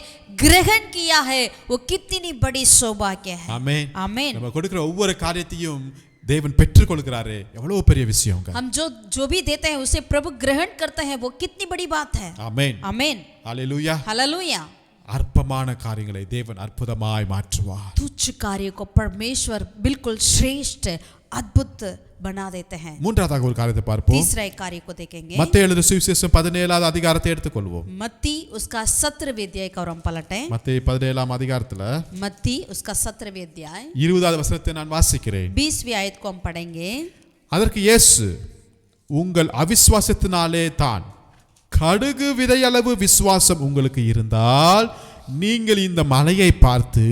Speaker 2: ग्रहण किया है, वो कितनी बड़ी सौभाग्य है।
Speaker 1: ஆமென்,
Speaker 2: आमीन।
Speaker 1: நம்ம கொடுக்கிற ஒவ்வொரு காரியத்தையும் தேவன் பெற்றுக்கொள்கிறாரே எவ்வளவு பெரிய விஷயங்க.
Speaker 2: हम जो भी देते हैं उसे प्रभु ग्रहण करते हैं, वो कितनी बड़ी बात है।
Speaker 1: ஆமென்,
Speaker 2: आमीन,
Speaker 1: ஹalleluya.
Speaker 2: हालेलुया।
Speaker 1: அற்பமான காரியங்களை தேவன் அற்புதமாய் மாற்றுவார்.
Speaker 2: तुच्छ कार्य को परमेश्वर बिल्कुल श्रेष्ठ अद्भुत बना देते हैं।
Speaker 1: மூன்றாவதாக ஒரு காரியத்தை பார்ப்போம்.
Speaker 2: तीसरा एक कार्य को देखेंगे।
Speaker 1: மத்தேயு எழுதின சுவிசேஷம் 17வது அதிகாரத்தை எடுத்துக்கொள்வோம்.
Speaker 2: मत्ती उसका 17वें अध्याय का हम पलटें।
Speaker 1: மத்தேயு 17ஆம் அதிகாரத்துல
Speaker 2: मत्ती उसका 17वें अध्याय
Speaker 1: 20வது வசனத்தை நான் வாசிக்கிறேன்.
Speaker 2: 20वीं आयत को हम पढ़ेंगे।
Speaker 1: அதற்கு இயேசு, உங்கள் அவிசுவாசத்தினாலே தான், கடுகு விதையளவு விசுவாசம் உங்களுக்கு இருந்தால் நீங்கள் இந்த மலையை பார்த்து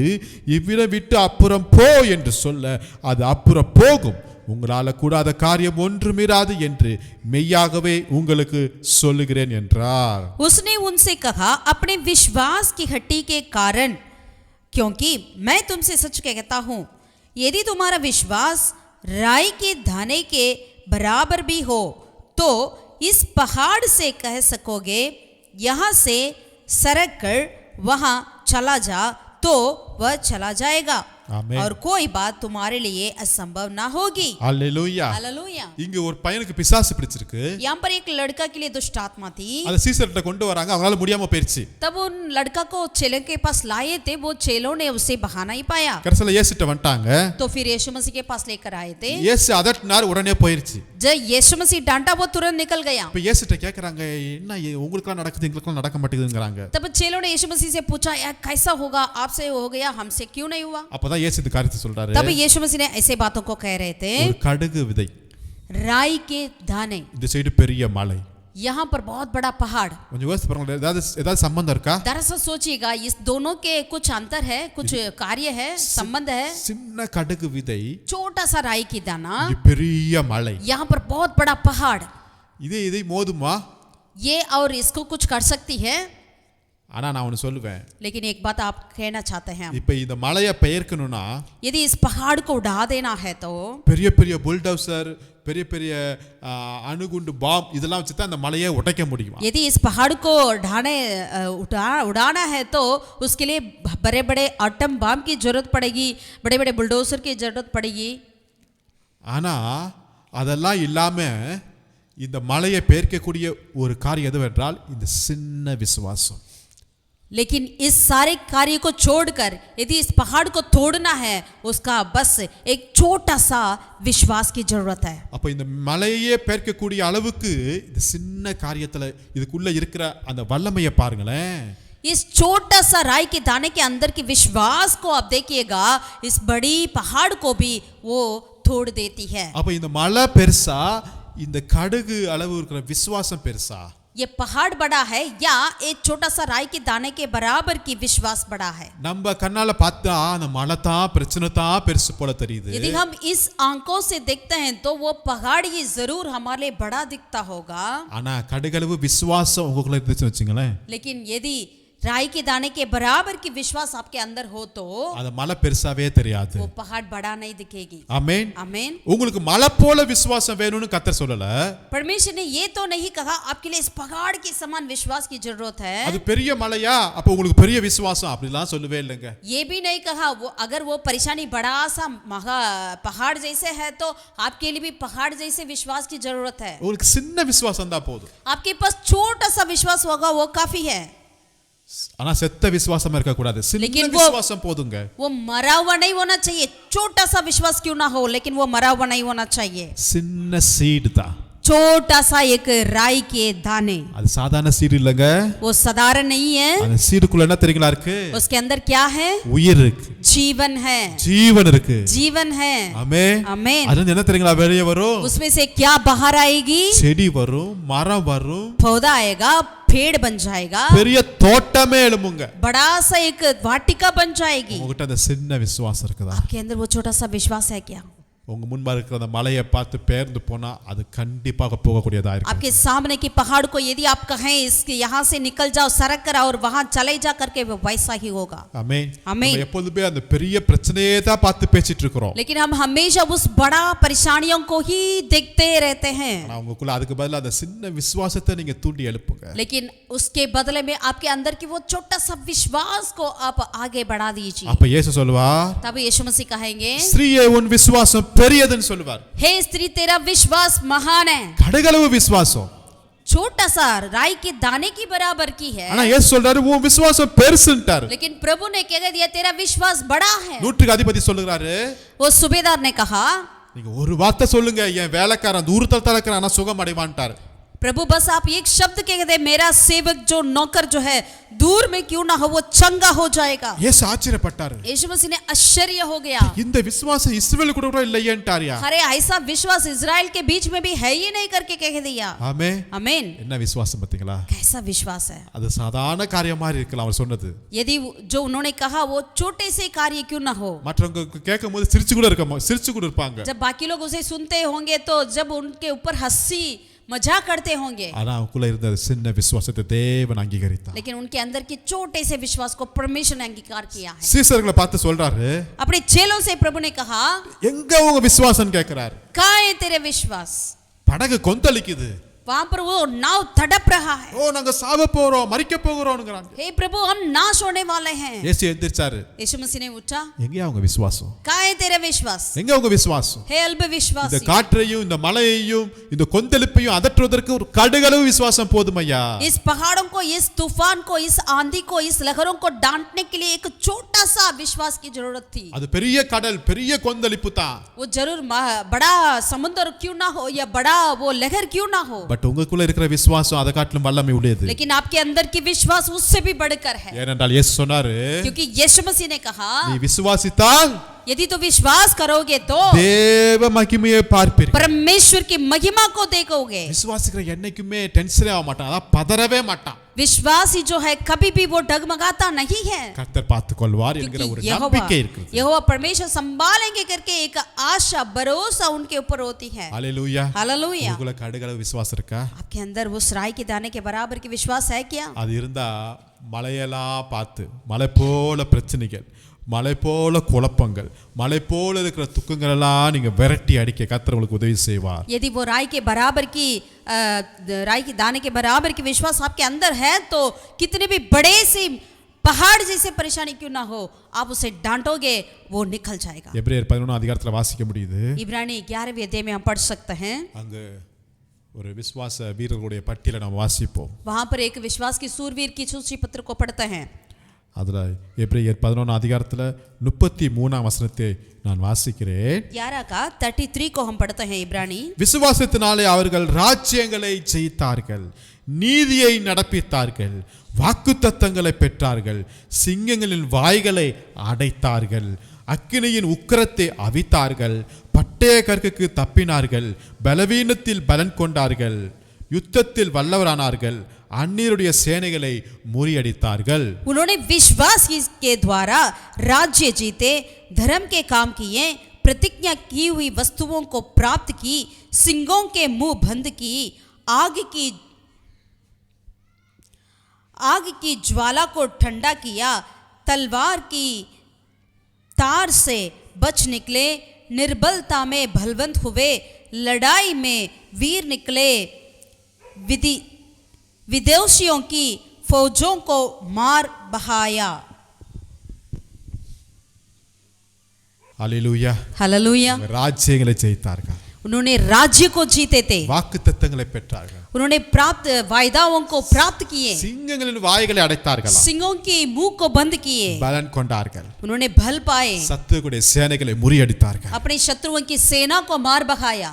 Speaker 1: இவ்விடம் விட்டு அப்புறம் போ என்று சொல்ல அது அப்புறம் போகும், உங்களால கூடாத காரியம் ஒன்றுமிராது என்று மெய்யாகவே உங்களுக்கு சொல்லுகிறேன் என்றார்.
Speaker 2: उसने उनसे कहा, अपने विश्वास की हड्डी के कारण, क्योंकि मैं तुमसे सच कहता हूँ, यदि तुम्हारा विश्वास राई के दाने के बराबर भी हो तो इस पहाड़ से कह सकोगे, यहाँ से सरक कर वहाँ चला जा, तो वह चला जाएगा,
Speaker 1: आमीन।
Speaker 2: और कोई बात तुम्हारे लिए असंभव ना होगी।
Speaker 1: அல்லேலூயா.
Speaker 2: हालेलुया।
Speaker 1: இங்க ஒரு பையனுக்கு பிசாசு பிடிச்சிருக்கு.
Speaker 2: यहाँ पर एक लड़का के लिए दुष्ट आत्मा थी।
Speaker 1: அதை சீசர்கிட்ட கொண்டு வராங்க, அவங்களால முடியாம போயிருச்சு.
Speaker 2: तब उन लड़का को चेलों के पास लाए थे, वो चेलों ने उसे बहाना ही पाया।
Speaker 1: கடைசில இயேசுட்ட வந்துட்டாங்க.
Speaker 2: तो फिर यीशु मसीह के पास लेकर आए थे।
Speaker 1: இயேசு அதட்டினார், உடனே போயிருச்சு.
Speaker 2: जब यीशु मसीह डांटा वो तुरंत निकल गया।
Speaker 1: இப்ப இயேசுட்ட கேக்குறாங்க, என்ன உங்களுக்குலாம் நடக்குது எங்களுக்குலாம் நடக்க மாட்டேங்குதுங்கறாங்க.
Speaker 2: तब चेलों ने यीशु मसीह से पूछा, यार कैसा होगा, आपसे हो गया हमसे क्यों नहीं हुआ।
Speaker 1: அப்பதான் இயேசு இந்த காரியத்தை சொல்றாரு.
Speaker 2: तब यीशु मसीह ने ऐसे बातों को कह रहे थे।
Speaker 1: ஒரு கடுகு விதை,
Speaker 2: राई के दाने,
Speaker 1: இந்த சைடு பெரிய மலை,
Speaker 2: यहाँ पर बहुत बड़ा पहाड़।
Speaker 1: கொஞ்சம் யோசிச்சு பாருங்க, ஏதாவது சம்பந்தம் இருக்கா?
Speaker 2: दरअसल सोचिएगा, इस दोनों के कुछ अंतर है, कुछ कार्य है, संबंध है।
Speaker 1: சின்ன கடுகு விதை,
Speaker 2: छोटा सा राई की दाना,
Speaker 1: இங்க பெரிய மலை,
Speaker 2: यहाँ पर बहुत बड़ा पहाड़,
Speaker 1: இதை மோதுமா?
Speaker 2: ये और इसको कुछ कर सकती है।
Speaker 1: ஆனா நான் ஒன்னு சொல்லுவேன்,
Speaker 2: लेकिन एक बात आप कहना चाहते हैं,
Speaker 1: இப்ப இந்த மலையை பெயர்க்கணும்னா
Speaker 2: यदि इस पहाड़ को उड़ा देना है तो
Speaker 1: பெரிய பெரிய புல்டோசர், பெரிய பெரிய அணுகுண்டு பாம் இதெல்லாம் வச்சு தான் அந்த மலையை உடைக்க முடியும்.
Speaker 2: यदि इस पहाड़ को उड़ाना है तो उसके लिए बड़े बड़े एटम बम की जरूरत पड़ेगी, बड़े बड़े बुलडोजर की जरूरत पड़ेगी।
Speaker 1: ஆனா அதெல்லாம் இல்லாம இந்த மலையை பெயர்க்கக்கூடிய ஒரு காரியம் எதுவென்றால் இந்த சின்ன விசுவாசம்.
Speaker 2: लेकिन इस सारे कार्य को छोड़कर यदि इस पहाड़ को तोड़ना है, उसका बस एक छोटा सा विश्वास की जरूरत है।
Speaker 1: அப்ப இந்த மலையே பெயர்க்கக்கூடிய அளவுக்கு இந்த சின்ன காரியத்துல இதுக்குள்ள இருக்கிற அந்த வல்லமையை பாருங்களேன்.
Speaker 2: इस छोटा सा राई के दाने के अंदर के विश्वास को आप देखिएगा, इस बड़ी पहाड़ को भी वो तोड़ देती है।
Speaker 1: அப்ப இந்த மலை பெருசா, இந்த கடுகு அளவு இருக்கிற விசுவாசம் பெருசா?
Speaker 2: ये पहाड़ बड़ा है या एक छोटा सा राई के दाने के बराबर की विश्वास बड़ा है?
Speaker 1: நம்ம கண்ணால பார்த்தா அந்த மலை தான் பிரச்சனை தான் பெருசு போல தெரியுது.
Speaker 2: यदि हम इस आंखों से देखते हैं तो वो पहाड़ ये जरूर हमारे लिए बड़ा दिखता होगा.
Speaker 1: ஆனா கடுகளவு விசுவாசம் உங்களுக்குள்ள இருந்துச்சுன்னு வச்சுங்களேன்,
Speaker 2: लेकिन यदि राई के दाने के बराबर की विश्वास आपके अंदर हो तो
Speaker 1: அந்த மலை பெருசாவே தெரியாது.
Speaker 2: वो पहाड़ बड़ा नहीं दिखेगी.
Speaker 1: ஆமென்.
Speaker 2: आमीन.
Speaker 1: உங்களுக்கு மலை போல விசுவாசம் வேணும்னு கர்த்தர் சொல்லல.
Speaker 2: परमेश्वर ने ये तो नहीं कहा आपके लिए इस पहाड़ के समान विश्वास की जरूरत है.
Speaker 1: அது பெரிய மலையா அப்ப உங்களுக்கு பெரிய விசுவாசம் அப்படிலாம் சொல்லவே இல்லைங்க.
Speaker 2: ये भी नहीं कहा वो अगर वो परेशानी बड़ा सा महा पहाड़ जैसे है तो आपके लिए भी पहाड़ जैसे विश्वास की जरूरत है.
Speaker 1: உங்களுக்கு சின்ன விசுவாசம் தான் போதும்.
Speaker 2: आपके पास छोटा सा विश्वास होगा वो काफी है.
Speaker 1: ஆனா செத்த விசுவாசமா இருக்க கூடாது. சின்ன விசுவாசம் போதுங்க.
Speaker 2: वो मरा हुआ नहीं होना चाहिए. छोटा सा विश्वास क्यों ना हो लेकिन वो मरा हुआ नहीं होना चाहिए.
Speaker 1: சின்ன சீடு தான்.
Speaker 2: छोटा सा एक राई के दाने.
Speaker 1: அது சாதாரண சீடு இல்லங்க.
Speaker 2: वो साधारण नहीं है.
Speaker 1: அந்த சீடுக்குள்ள என்ன தெரியுங்களா இருக்கு?
Speaker 2: उसके अंदर क्या है?
Speaker 1: உயிர் இருக்கு.
Speaker 2: जीवन है.
Speaker 1: जीवन இருக்கு.
Speaker 2: जीवन है.
Speaker 1: ஆமென்.
Speaker 2: आमीन.
Speaker 1: அது என்ன தெரியுங்களா வெளியே வரும்?
Speaker 2: उसमें से क्या बाहर आएगी?
Speaker 1: செடி வரும், மரம் வரும்,
Speaker 2: पौधा आएगा, पेड़ बन जाएगा,
Speaker 1: பெரிய தோட்டமே எழும்புங்க.
Speaker 2: बड़ा सा एक वाटिका बन जाएगी.
Speaker 1: உங்ககிட்ட அந்த சின்ன விசுவாசம் இருக்குதா?
Speaker 2: आपके अंदर वो छोटा सा विश्वास है क्या?
Speaker 1: உங்க முன்பா இருக்கிற அந்த மலையை பார்த்து பெயர்ந்து போனா அது கண்டிப்பாக போகக்கூடியதா இருக்கும்.
Speaker 2: आपके सामने की पहाड़ को यदि आप कहें इसके यहाँ से निकल जाओ, सरक कर और वहां चले जा करके वो वैसा ही होगा.
Speaker 1: ஆமென்.
Speaker 2: आमीन.
Speaker 1: நம்ம எப்பொழுதுமே அந்த பெரிய பிரச்சனையே தான் பார்த்து பேசிட்டு இருக்கோம்.
Speaker 2: लेकिन हम हमेशा उस बड़ा परेशानियों को ही देखते रहते हैं.
Speaker 1: ஆனா உங்களுக்குள்ள அதுக்கு பதிலா அந்த சின்ன விசுவாசத்தை நீங்க தூண்டி எழுப்புங்க.
Speaker 2: लेकिन उसके बदले में आपके अंदर की वो छोटा सा विश्वास को आप आगे बढ़ा दीजिए.
Speaker 1: அப்ப இயேசு சொல்வார்,
Speaker 2: तब यीशु मसीह कहेंगे,
Speaker 1: ஸ்திரீயே உன் விசுவாசம் பெரியதுன்னு சொல்வார்.
Speaker 2: हे स्त्री तेरा विश्वास महान है.
Speaker 1: கடுகளவு விசுவாசம்.
Speaker 2: छोटा सा राई के दाने की बराबर की है.
Speaker 1: ஆனா இயேசு சொல்றாரு உன் விசுவாசம் பெருசுன்றார்.
Speaker 2: लेकिन प्रभु ने क्या कह दिया? तेरा विश्वास बड़ा है.
Speaker 1: நூற்றுக்கு அதிபதி சொல்றாரு,
Speaker 2: वो सूबेदार ने कहा,
Speaker 1: நீங்க ஒரு வார்த்தை சொல்லுங்க, என் வேலைக்காரன் தூரத்துல இருக்கிறான் ஆனா சுகம் அடைவான்ட்டார்.
Speaker 2: प्रभु बस आप एक शब्द कह दे, मेरा सेवक जो नौकर जो है दूर में क्यों ना हो वो चंगा हो जाएगा.
Speaker 1: இயேசு ஆச்சரியப்பட்டார்.
Speaker 2: यीशु मसीह ने आश्चर्य हो गया.
Speaker 1: இந்த விசுவாசம் இஸ்ரவேல் கூட இல்லையேன்ட்டாரியா?
Speaker 2: अरे ऐसा विश्वास इजराइल के बीच में भी है ही नहीं करके कह दिया.
Speaker 1: ஆமென்.
Speaker 2: आमीन.
Speaker 1: என்ன விசுவாசம் பாத்தீங்களா?
Speaker 2: कैसा विश्वास है.
Speaker 1: அது சாதாரண காரியம் மாதிரி இருக்கலாம் அவர் சொன்னது.
Speaker 2: यदि जो उन्होंने कहा वो छोटे से कार्य क्यों ना हो.
Speaker 1: மற்றவங்க கேட்கும்போது சிரிச்சு கூட இருப்பாங்க.
Speaker 2: जब बाकी लोग उसे सुनते होंगे तो जब उनके ऊपर हंसी मजाक करते होंगे.
Speaker 1: ஆனா அவங்களுக்குள்ள இருந்த சின்ன விசுவாசத்தை தேவன் அங்கீகரித்தார்.
Speaker 2: लेकिन उनके अंदर के छोटे से विश्वास को परमेश्वर ने अंगीकार किया है.
Speaker 1: சீசர்களை பார்த்து சொல்றாரு,
Speaker 2: अपने चेलों से प्रभु ने कहा,
Speaker 1: எங்க உங்க விசுவாசம் கேக்குறாரு.
Speaker 2: कहाँ है तेरे विश्वास?
Speaker 1: படகு கொந்தளிக்குது.
Speaker 2: वहां पर वो नाव तड़प रहा है.
Speaker 1: ஓ நாங்க சாவ போறோம், மரிக்க போகிறோம்ங்கறாங்க.
Speaker 2: हे प्रभु हम नाश होने वाले हैं.
Speaker 1: இயேசு எந்திரிச்சாரு.
Speaker 2: यीशु मसीह ने उठा,
Speaker 1: எங்க உங்க விசுவாசம்?
Speaker 2: कहाँ है तेरा विश्वास?
Speaker 1: எங்க உங்க விசுவாசம்?
Speaker 2: हे अल्प
Speaker 1: இந்த
Speaker 2: विश्वासी.
Speaker 1: காற்றையும் இந்த மலையையும் இந்த கொந்தளிப்பையும் அதற்றுவதற்கு ஒரு கடுகளவு விசுவாசம் போதுமையா?
Speaker 2: इस पहाड़ों को, इस तूफान को, इस आंधी को, इस लहरों को डांटने के लिए एक छोटा सा विश्वास की जरूरत थी.
Speaker 1: அது பெரிய கடல், பெரிய கொந்தளிப்பு தான்.
Speaker 2: वो जरूर बड़ा समुद्र क्यों ना हो या बड़ा वो लहर क्यों ना हो.
Speaker 1: பட் உங்களுக்குள்ள இருக்கிற விசுவாசம் அதை காட்டிலும் வல்லமை உடையது.
Speaker 2: लेकिन आपके अंदर की विश्वास उससे भी बढ़कर है.
Speaker 1: ஏனென்றால் இயேசு சொன்னாரு,
Speaker 2: क्योंकि यीशु मसीह ने कहा,
Speaker 1: நீ விசுவாசித்தால்
Speaker 2: यदि तो विश्वास करोगे तो
Speaker 1: தேவ மகிமையை பார்ப்பீர்கள்.
Speaker 2: परमेश्वर की महिमा को देखोगे.
Speaker 1: விசுவாசிக்கிற என்னைக்குமே டென்ஷனே ஆக மாட்டான், அதான் பதறவே மாட்டான்.
Speaker 2: विश्वासी जो है कभी भी वो डगमगाता नहीं है.
Speaker 1: கர்த்தர் பார்த்துக் கொள்வார் என்கிற ஒரு நம்பிக்கை இருக்குது.
Speaker 2: यहोवा परमेश्वर संभालेंगे करके एक आशा, भरोसा उनके ऊपर होती है.
Speaker 1: ஹalleluya.
Speaker 2: हालेलुया.
Speaker 1: உங்களுக்குள்ள கடுகளவு விசுவாசம் இருக்கா?
Speaker 2: आपके अंदर वो राई के दाने के बराबर की विश्वास है क्या?
Speaker 1: அது இருந்தா மலையெல்லாம் பார்த்து, மலை போல பிரச்சனைகள், மலை போல குழப்பங்கள், மலை போல இருக்கிற துக்கங்கள் எல்லாம் நீங்க விரட்டி அடிக்க கர்த்தர் உங்களுக்கு உதவி செய்வார்.
Speaker 2: यदि वो राई के बराबर की राई के दाने के बराबर की विश्वास आपके अंदर है तो कितने भी बड़े से पहाड़ जैसे परेशानी क्यों ना हो आप उसे डांटोगे वो निकल जाएगा.
Speaker 1: எபிரேயர் 11 அதிகாரத்துல வாசிக்க முடியுது.
Speaker 2: इब्रानी 11वें अध्याय में हम पढ़ सकते हैं.
Speaker 1: அங்க ஒரு விசுவாச வீரர்களுடைய பட்டியலை நாம் வாசிப்போம்.
Speaker 2: वहां पर एक विश्वास की सूरवीर की सूची पत्र को पढ़ते हैं.
Speaker 1: அதுல எபிரேயர் 11 அதிகாரத்துல 33 வசனத்தை நான் வாசிக்கிறேன்.
Speaker 2: 11 का 33 को हम पढ़ते हैं. इब्रानी,
Speaker 1: விசுவாசத்தினாலே அவர்கள் ராஜ்யங்களை ஜெயித்தார்கள், நீதியை நடப்பித்தார்கள், வாக்குத்தத்தங்களை பெற்றார்கள், சிங்கங்களின் வாய்களை அடைத்தார்கள், அக்கினியின் உக்கிரத்தை அவித்தார்கள், பட்டய பட்டய கற்குக்கு தப்பினார்கள், பலவீனத்தில் பலன் கொண்டார்கள், யுத்தத்தில் வல்லவரானார்கள், अन्यरुடைய சேனைகளை முறியடித்தார்கள்.
Speaker 2: उन्होंने विश्वास के द्वारा राज्य जीते, धर्म के काम किए, प्रतिज्ञा की हुई वस्तुओं को प्राप्त की, सिंगों के मुंह बंद की, आग की ज्वाला को ठंडा किया, तलवार की तार से बच निकले, निर्बलता में बलवंत हुए, लड़ाई में वीर निकले, विदेशियों की फौजों को मार बहाया.
Speaker 1: हालेलुया.
Speaker 2: हालेलुया.
Speaker 1: ராஜ்யங்களை ஜெயித்தார்கள்.
Speaker 2: उन्होंने राज्य को जीते थे.
Speaker 1: வாக்குத்தத்தங்களை பெற்றார்கள்.
Speaker 2: उन्होंने प्राप्त वायदाओं को प्राप्त किए.
Speaker 1: சிங்கங்களின் வாய்களை அடைத்தார்கள்.
Speaker 2: सिंहों के मुंह को बंद किए.
Speaker 1: பலன் கொண்டார்கள்.
Speaker 2: उन्होंने बल पाए.
Speaker 1: சத்துருடைய சேனைகளை முறியடித்தார்கள்.
Speaker 2: अपने शत्रुओं की सेना को मार बहाया.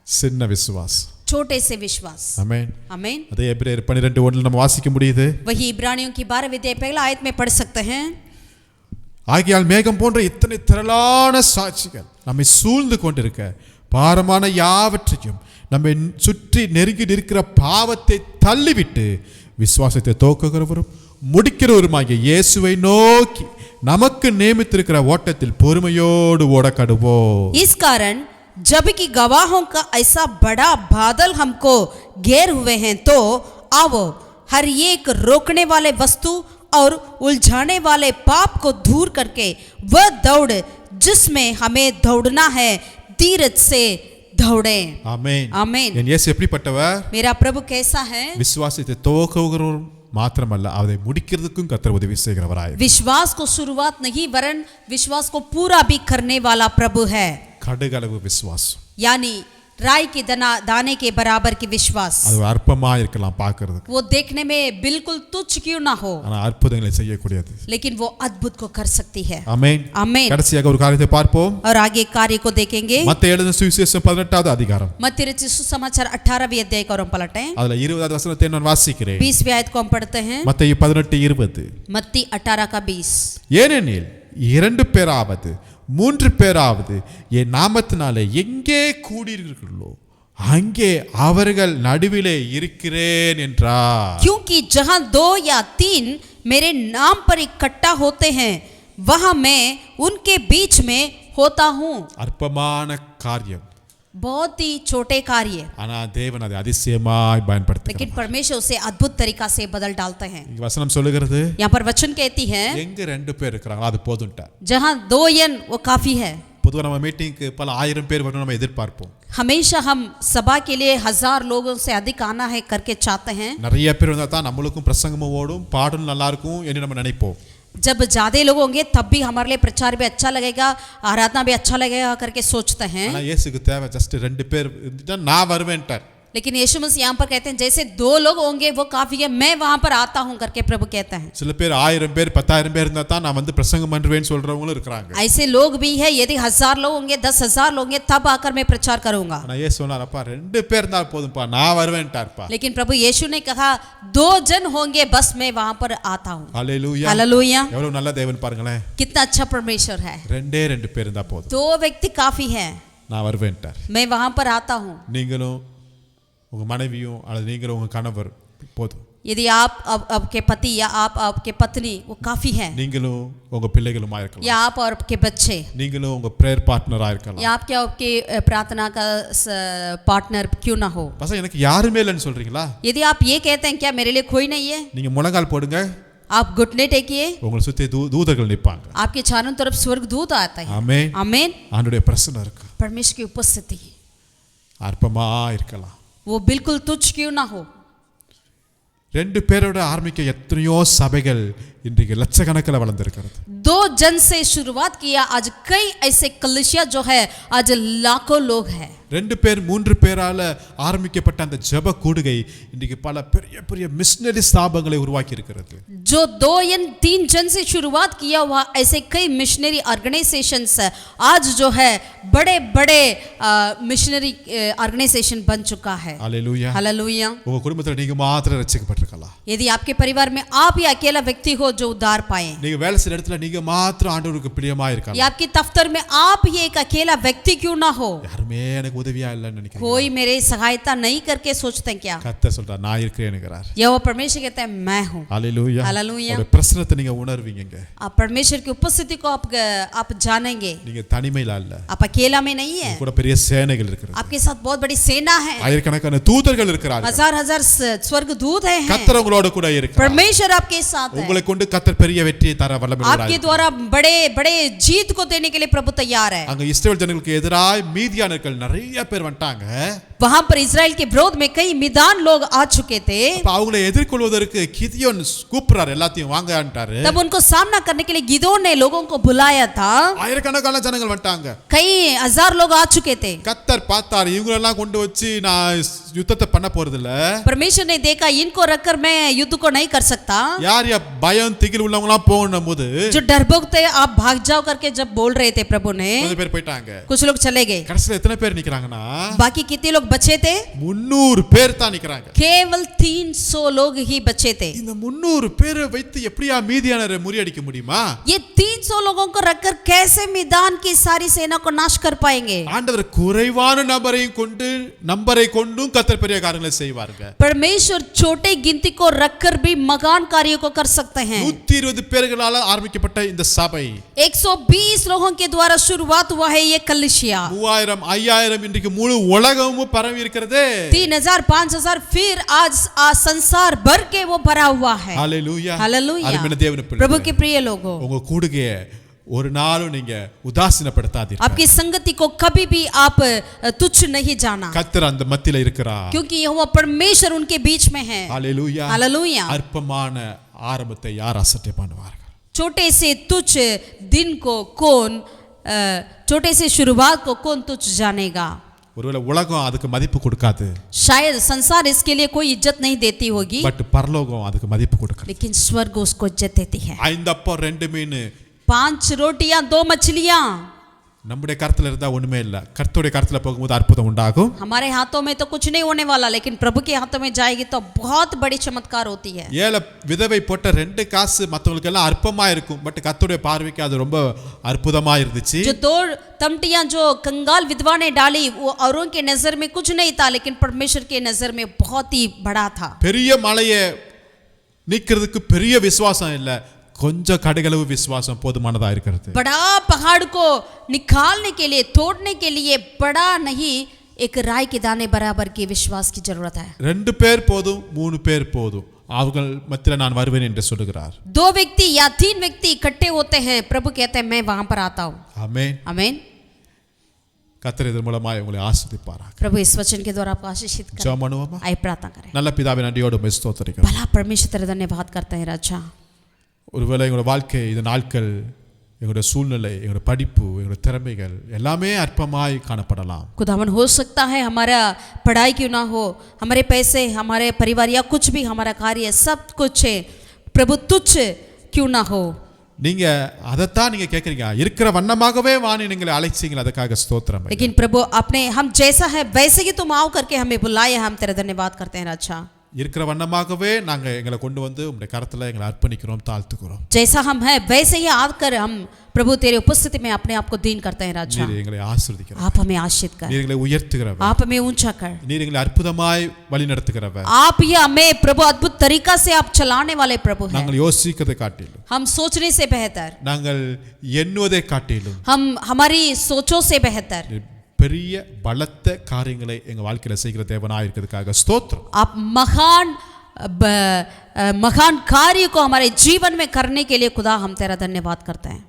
Speaker 1: சின்ன விசுவாசம்.
Speaker 2: छोटे से विश्वास.
Speaker 1: आमेन.
Speaker 2: आमेन.
Speaker 1: அதே எபிரேயர் 12:1 நம்ம வாசிக்க முடியுது.
Speaker 2: वही इब्रानियों की 12वीं अध्याय पहला आयत में पढ़ सकते हैं.
Speaker 1: ஆகையால் மேகம் போன்ற இத்தனை திரளான சாட்சிகள் நம்மை சூழ்ந்து கொண்டிருக்க, பாரமான யாவற்றையும் நம்மை சுற்றி நெருங்கி நிற்கிற பாவத்தை தள்ளிவிட்டு, விசுவாசத்தை துவக்குகிறவரும் முடிக்கிறவருமாகிய இயேசுவை நோக்கி நமக்கு நியமித்திருக்கிற ஓட்டத்தில் பொறுமையோடு ஓட கடவோம்.
Speaker 2: इस कारण जबकि गवाहों का ऐसा बड़ा बादल हमको घेर हुए हैं, तो आओ हर एक रोकने वाले वस्तु और उलझाने वाले पाप को दूर करके वह दौड़ जिसमें हमें दौड़ना है, धीरज से दौड़े.
Speaker 1: ஆமென்.
Speaker 2: आमीन.
Speaker 1: என் இயேசு எப்படிப்பட்டவர்?
Speaker 2: मेरा प्रभु कैसा है?
Speaker 1: விசுவாசத்தை துவக்குகிறவரும் மாத்திரமல்ல, அதை முடிக்கிறதுக்கும் கர்த்தர் உதவி செய்கிறவராய்.
Speaker 2: विश्वास को शुरुआत नहीं वरन विश्वास को पूरा भी करने वाला प्रभु है.
Speaker 1: கடுகளவு விசுவாசம்.
Speaker 2: यानी राई के दाने के बराबर की विश्वास.
Speaker 1: அது அற்பமா இருக்கலாம் பார்க்கிறதுக்கு,
Speaker 2: वो देखने में बिल्कुल तुच्छ क्यों ना हो,
Speaker 1: ஆனா அற்புதங்களை செய்யக்கூடியது.
Speaker 2: लेकिन वो अद्भुत को कर सकती है.
Speaker 1: ஆமென்.
Speaker 2: आमीन.
Speaker 1: கடைசியாக ஒரு காரியத்தை பார்ப்போம்.
Speaker 2: और आगे कार्य को देखेंगे.
Speaker 1: மத்தேயு எழுதின சுவிசேஷம் 18வது அதிகாரம்.
Speaker 2: मत्ती रचित सुसमाचार 18वीं अध्याय को हम पलटें.
Speaker 1: அதுல 20வது வசனத்தை நான் வாசிக்கிறேன்.
Speaker 2: 20वीं आयत को हम पढ़ते हैं.
Speaker 1: மத்தேயு 18:20.
Speaker 2: मत्ती 18 का 20.
Speaker 1: ஏனெனில் 2 பேராவது 3 பேராவது என் நாமத்தினாலே எங்கே கூடியிருக்கிறீர்களோ அங்கே அவர்கள் நடுவிலே இருக்கிறேன் என்றார்.
Speaker 2: क्योंकि जहां 2 या 3 मेरे नाम पर इकट्ठा होते हैं, वहां मैं उनके बीच में होता हूं.
Speaker 1: அற்பமான காரியம்,
Speaker 2: बहुत ही छोटे कार्य,
Speaker 1: ஆனா தேவன் அதை அதிசயமாய் பயன்படுத்துகிறார்.
Speaker 2: लेकिन परमेश्वर उसे अद्भुत तरीका से बदल डालते हैं.
Speaker 1: இங்க வசனம் சொல்லுகிறது,
Speaker 2: यहाँ पर वचन कहती है
Speaker 1: எங்க 2 பேர் இருக்கிறாங்களோ அது போதும்டா.
Speaker 2: जहां 2 यन वो काफी है.
Speaker 1: பொதுவா நம்ம மீட்டிங்க்கு பல 1000 பேர் வரணும் நம்ம எதிர்பார்ப்போம்.
Speaker 2: हमेशा हम सभा के लिए 1000 लोगों से अधिक आना है करके चाहते हैं.
Speaker 1: நிறைய பேர் வந்தா தான் நம்மளுக்கும் பிரசங்கமும் ஓடும், பாடும் நல்லா இருக்கும் என்று நம்ம நினைப்போம்.
Speaker 2: जब ज्यादा लोग होंगे तब भी हमारे लिए प्रचार भी अच्छा लगेगा, आराधना भी अच्छा लगेगा करके सोचते हैं.
Speaker 1: ஆனா இயேசுக்கு தேவை ஜஸ்ட் 2 பேர் இருந்தா நான் வருவேன்ட்டார்.
Speaker 2: लेकिन यीशु मसीह यहाँ पर कहते हैं जैसे 2 लोग होंगे वो काफी है, मैं वहां पर आता हूं करके प्रभु कहता है.
Speaker 1: சில பேர் 1000 பேர் 10000 பேர் இருந்தா தான் நான் வந்து பிரசங்கம் பண்றேன்னு சொல்றவங்களும் இருக்காங்க.
Speaker 2: ऐसे लोग भी है, यदि 1000 लोग होंगे 10,000 लोग होंगे तब आकर मैं प्रचार करूंगा.
Speaker 1: ஆனா இயேசு சொன்னாரப்பா 2 பேர் இருந்தா போதும்பா நான் வருவேன்ட்டார்ப்பா.
Speaker 2: लेकिन प्रभु यीशु ने कहा 2 जन होंगे बस मैं वहां पर आता हूं.
Speaker 1: ஹalleluya.
Speaker 2: हालेलुया.
Speaker 1: எவ்வளவு நல்ல தேவன் பாருங்களேன்.
Speaker 2: कितना अच्छा परमेश्वर है.
Speaker 1: 2 பேர் இருந்தா போதும்.
Speaker 2: 2 व्यक्ति काफी है,
Speaker 1: நான் வருவேன்ட்டார்.
Speaker 2: मैं वहां पर आता हूं.
Speaker 1: நீங்களும் உங்க மனைவியும் அல்லது நீங்களும் உங்க கணவர் போதும்.
Speaker 2: यदि आप आपके पति या आप आपके पत्नी वो काफी है,
Speaker 1: நீங்களும் உங்க பிள்ளைகளுமா இருக்கலாம்,
Speaker 2: या आप और आपके बच्चे,
Speaker 1: நீங்களும் உங்க பிரேயர் பார்ட்னரா இருக்கலாம்.
Speaker 2: या आप क्या आपके प्रार्थना का पार्टनर क्यों ना हो.
Speaker 1: பசங்க எனக்கு யாருமே இல்லைன்னு சொல்றீங்களா?
Speaker 2: यदि आप ये कहते हैं क्या मेरे लिए कोई नहीं है,
Speaker 1: நீங்க முழங்கால் போடுங்க,
Speaker 2: आप घुटने टेकिए,
Speaker 1: உங்களை சுத்தி தூதர்கள் நிப்பாங்க.
Speaker 2: आपके चारों तरफ स्वर्ग दूत आता है.
Speaker 1: ஆமென்.
Speaker 2: आमीन.
Speaker 1: ஆண்டவருடைய பிரசன்னம் இருக்கு.
Speaker 2: परमेश्वर की उपस्थिति
Speaker 1: அற்பமா இருக்கலாம்.
Speaker 2: वो बिल्कुल तुच्छ क्यों ना हो.
Speaker 1: 2 பேரோட ஆரம்பிக்க எத்தனையோ சபைகள் இன்றைக்கு லட்சக்கணக்கில் வளர்ந்திருக்கிறது.
Speaker 2: 2 जन से शुरुआत किया, आज कई ऐसे कलीसिया जो है आज लाखों लोग हैं.
Speaker 1: 2 பேர் 3 பேரால ஆரம்பிக்கப்பட்ட அந்த ஜெப கூடுகை இன்றைக்கு பல பெரிய பெரிய மிஷனரி ஸ்தாபங்களை உருவாக்கி இருக்கிறது.
Speaker 2: जो 2 या 3 जन से शुरुआत किया हुआ ऐसे कई मिशनरी ऑर्गेनाइजेशंस आज जो है बड़े बड़े मिशनरी ऑर्गेनाइजेशन बन चुका है.
Speaker 1: ஹalleluya.
Speaker 2: हालेलुया.
Speaker 1: உங்க குடும்பத்துல நீங்க மாத்திரம் ரட்சிக்கப்பட்டிருக்கலாம்.
Speaker 2: यदि आपके परिवार में आप ही अकेला व्यक्ति हो जो उद्धार पाए।
Speaker 1: நீங்க வேலை செய்யற இடத்துல நீங்க மாத்திரம் ஆண்டவருக்கு பிரியமா இருக்கலாம்.
Speaker 2: या आपकी दफ्तर में आप ही एक अकेला व्यक्ति क्यों ना हो,
Speaker 1: யாருமே எனக்கு உதவியா இல்லன்னு நினைக்கிறீங்க.
Speaker 2: कोई मेरे सहायता नहीं करके सोचते हैं क्या?
Speaker 1: கர்த்தர் சொல்றார் நான் இருக்கிறேன்ங்கறார்.
Speaker 2: यहोवा परमेश्वर कहता है मैं हूँ।
Speaker 1: हालेलुया.
Speaker 2: हालेलुया।
Speaker 1: ஒரு பிரசன்னத்தை நீங்க உணர்வீங்க.
Speaker 2: आप परमेश्वर की उपस्थिति को आप जानेंगे।
Speaker 1: நீங்க தனிமையில இல்ல.
Speaker 2: आप अकेला में नहीं है,
Speaker 1: கூட பெரிய சேனைகள் இருக்கிறது.
Speaker 2: आपके साथ बहुत बड़ी सेना है,
Speaker 1: ஆயிரக்கணக்கான தூதர்கள் இருக்கிறார்கள்.
Speaker 2: हजार हजार स्वर्गदूत हैं।
Speaker 1: கர்த்தர் உங்களோட கூட இருக்கிறார்.
Speaker 2: परमेश्वर आपके साथ है।
Speaker 1: உங்களை கொண்டு கர்த்தர் பெரிய வெற்றியை தர வல்லமையுள்ளவராய்
Speaker 2: आपके द्वारा बड़े बड़े जीत को देने के लिए प्रभु तैयार है।
Speaker 1: அங்க இஸ்ரவேல் ஜனங்களுக்கு எதிராய் மீதியானர்கள் நிறைய பேர் வந்துட்டாங்க.
Speaker 2: वहां पर इजराइल के विरोध में कई मिदान लोग आ चुके थे।
Speaker 1: அப்ப அவங்களை எதிர்கொள்வதற்கு கிதியோன் கூப்பிடுறார், எல்லாத்தையும் வாங்கன்றாரு.
Speaker 2: तब उनको सामना करने के लिए गिदोन ने लोगों को बुलाया था।
Speaker 1: ஆயிரக்கணக்கான ஜனங்கள் வந்துட்டாங்க.
Speaker 2: कई हजार लोग आ चुके थे।
Speaker 1: கர்த்தர் பார்த்தார், இவங்க எல்லாம் கொண்டு வச்சு நான் யுத்தத்தை பண்ண போறது இல்ல.
Speaker 2: परमेश्वर ने देखा इनको रखकर मैं युद्ध को नहीं कर सकता।
Speaker 1: யார் யார் பயம் திகில் உள்ளவங்க எல்லாம் போகணும் போது
Speaker 2: जो डरपोक थे आप भाग जाओ करके जब बोल रहे थे प्रभु ने,
Speaker 1: கொஞ்சம் பேர் போயிட்டாங்க.
Speaker 2: कुछ लोग चले गए।
Speaker 1: கடைசில எத்தனை பேர் நிக்கறாங்கன்னா
Speaker 2: बाकी कितने लोग बचे थे?
Speaker 1: 300 பேர் தான் நிக்கறாங்க.
Speaker 2: केवल 300 लोग ही बचे थे।
Speaker 1: இந்த 300 பேரை வைத்து எப்படியா மீதியானரை முறியடிக்க முடியுமா?
Speaker 2: ये 300 लोगों को रखकर कैसे मैदान की सारी सेना को नाश कर पाएंगे?
Speaker 1: ஆண்டவர் குறைவான நம்பரை கொண்டும் கர்த்தர் பெரிய காரியங்களை செய்வாருங்க.
Speaker 2: परमेश्वर छोटे गिनती को रखकर भी महान कार्यों को कर सकते हैं।
Speaker 1: 120 பேர்களால ஆரம்பிக்கப்பட்ட இந்த சபை
Speaker 2: 120 लोगों के द्वारा शुरुआत हुआ है ये कलीसिया।
Speaker 1: 3000 5000 இன்றைக்கு முழு உலகமும் பரவி இருக்கிறது.
Speaker 2: 3000 5000 फिर आज संसार भर के वो भरा हुआ है।
Speaker 1: Hallelujah
Speaker 2: hallelujah.
Speaker 1: அருமையான தேவனுடைய பிள்ளைகளே,
Speaker 2: प्रभु के प्रिय लोगों,
Speaker 1: உங்க கூடுகைய ஒரு நாளும் நீங்க உதாசீனப்படுத்தாதீர்கள்.
Speaker 2: आपकी संगति को कभी भी आप तुच्छ नहीं जाना,
Speaker 1: கர்த்தர் அந்த மத்தியில இருக்கிறார்.
Speaker 2: क्योंकि यहोवा परमेश्वर उनके बीच में है।
Speaker 1: Hallelujah
Speaker 2: hallelujah.
Speaker 1: அற்பமான ஆரம்பத்தை யார் அசட்டை பண்ணுவார்கள்?
Speaker 2: छोटे से तुच्छ दिन को कौन, छोटे से शुरुआत को कौन तुच्छ जानेगा?
Speaker 1: ஒருவேளை உலகம் அதுக்கு மதிப்பு கொடுக்காது,
Speaker 2: शायद संसार इसके लिए कोई इज्जत नहीं देती होगी,
Speaker 1: பட் பரலோகம் அதுக்கு மதிப்பு கொடுக்கும்.
Speaker 2: लेकिन स्वर्ग उसको इज्जत देती है।
Speaker 1: 5 அப்பம் 2 மீன்
Speaker 2: 5 रोटियां 2 मछलियां
Speaker 1: நம்முடைய கருத்துல இருந்தா ஒண்ணுமே இல்ல. கர்த்தருடைய கருத்துல போகும்போது அற்புதம் உண்டாகும்.
Speaker 2: हमारे हाथों में तो कुछ नहीं होने वाला, लेकिन प्रभु के हाथों में जाएगी तो बहुत बड़ी चमत्कार होती है।
Speaker 1: ஏல விதவை போட்ட 2 காசு மத்தவங்களுக்கு எல்லாம் அற்பமா இருக்கும், பட் கர்த்தருடைய பார்வைக்கு அது ரொம்ப அற்புதமா இருந்துச்சு.
Speaker 2: जो 2 तमटियां जो कंगाल विधवा ने डाली वो औरों के नजर में कुछ नहीं था, लेकिन परमेश्वर के नजर में बहुत ही बड़ा था।
Speaker 1: பெரிய மலையை நீக்கிறதுக்கு பெரிய விசுவாசம் இல்ல, கொஞ்சம் கடுகளவு விசுவாசம் போதுமானதா இருக்கிறது.
Speaker 2: बड़ा पहाड़ को निकालने के लिए, तोड़ने के लिए बड़ा नहीं, एक राई के दाने बराबर के विश्वास की जरूरत है।
Speaker 1: 2 பேர் போதும் 3 பேர் போதும், அவர்கள் மத்தியில நான் வருவேன் என்று சொல்கிறார்.
Speaker 2: 2 व्यक्ति या 3 व्यक्ति इकट्ठे होते हैं, प्रभु कहते हैं मैं वहां पर आता हूं।
Speaker 1: ஆமென்.
Speaker 2: आमीन।
Speaker 1: கர்த்தர் இதன் மூலமாய் உங்களை ஆசீர்வதிப்பாராக.
Speaker 2: प्रभु इस वचन के द्वारा आपको आशीषित करें।
Speaker 1: ஜெபம் பண்ணுவோமா?
Speaker 2: आइए प्रार्थना करें।
Speaker 1: நல்ல பிதாவே, நன்றியோடு உம்மை ஸ்தோத்திரிக்கிறோம்.
Speaker 2: भला परमेश्वर तेरा धन्यवाद करते हैं राजा।
Speaker 1: ஒருவேளை எங்களோட வாழ்க்கை, இந்த நாட்கள், எங்களுடைய சூழ்நிலை, எங்களுடைய படிப்பு, எங்களுடைய திறமைகள் எல்லாமே அற்பமாய் காணப்படலாம்.
Speaker 2: खुदावन हो सकता है हमारा पढ़ाई क्यों ना हो, हमारे पैसे, हमारे परिवार या कुछ भी हमारा कार्य सब कुछ है प्रभु तुच्छ क्यों ना हो।
Speaker 1: நீங்க அதைத்தான் நீங்க கேட்கறீங்க. இருக்கிற வண்ணமாகவே வாணி நீங்களை அழைச்சீங்க, அதுக்காக ஸ்தோத்திரம்.
Speaker 2: लेकिन प्रभु आपने हम जैसा है वैसे ही तुम आओ करके हमें बुलाए, हम तेरा धन्यवाद करते हैं राजा।
Speaker 1: இருக்கிற வண்ணமாகவே நாங்க எங்களை கொண்டு வந்து உங்களுடைய கரத்துல எங்களை அர்ப்பணிக்கிறோம், தாழ்த்துக்கிறோம்.
Speaker 2: जैसा हम है वैसे ही आकर हम प्रभु तेरे उपस्थिति में अपने आप को दीन करते हैं राजा।
Speaker 1: நீர் எங்களை ஆசீர்வதிக்கிறவர்,
Speaker 2: आप हमें आशीष कर,
Speaker 1: நீர் எங்களை உயர்த்துகிறவர்,
Speaker 2: आप हमें ऊंचा कर,
Speaker 1: நீர் எங்களை அற்புதமாய் வழி நடத்துகிறவர்.
Speaker 2: आप ही हमें प्रभु अद्भुत तरीका से आप चलाने वाले प्रभु हैं।
Speaker 1: நாங்கள் யோசிக்கிறதை காட்டிலும்,
Speaker 2: हम सोचने से बेहतर,
Speaker 1: நாங்கள் எண்ணுவதை காட்டிலும்
Speaker 2: हम हमारी सोचों से बेहतर
Speaker 1: பெரிய பலத்த காரியங்களை எங்க வாழ்க்கையில செய்கிற தேவனாய் இருக்கிறதுக்காக ஸ்தோத்திரம்.
Speaker 2: आप महान कार्य को हमारे जीवन में करने के लिए खुदा हम तेरा धन्यवाद करते हैं।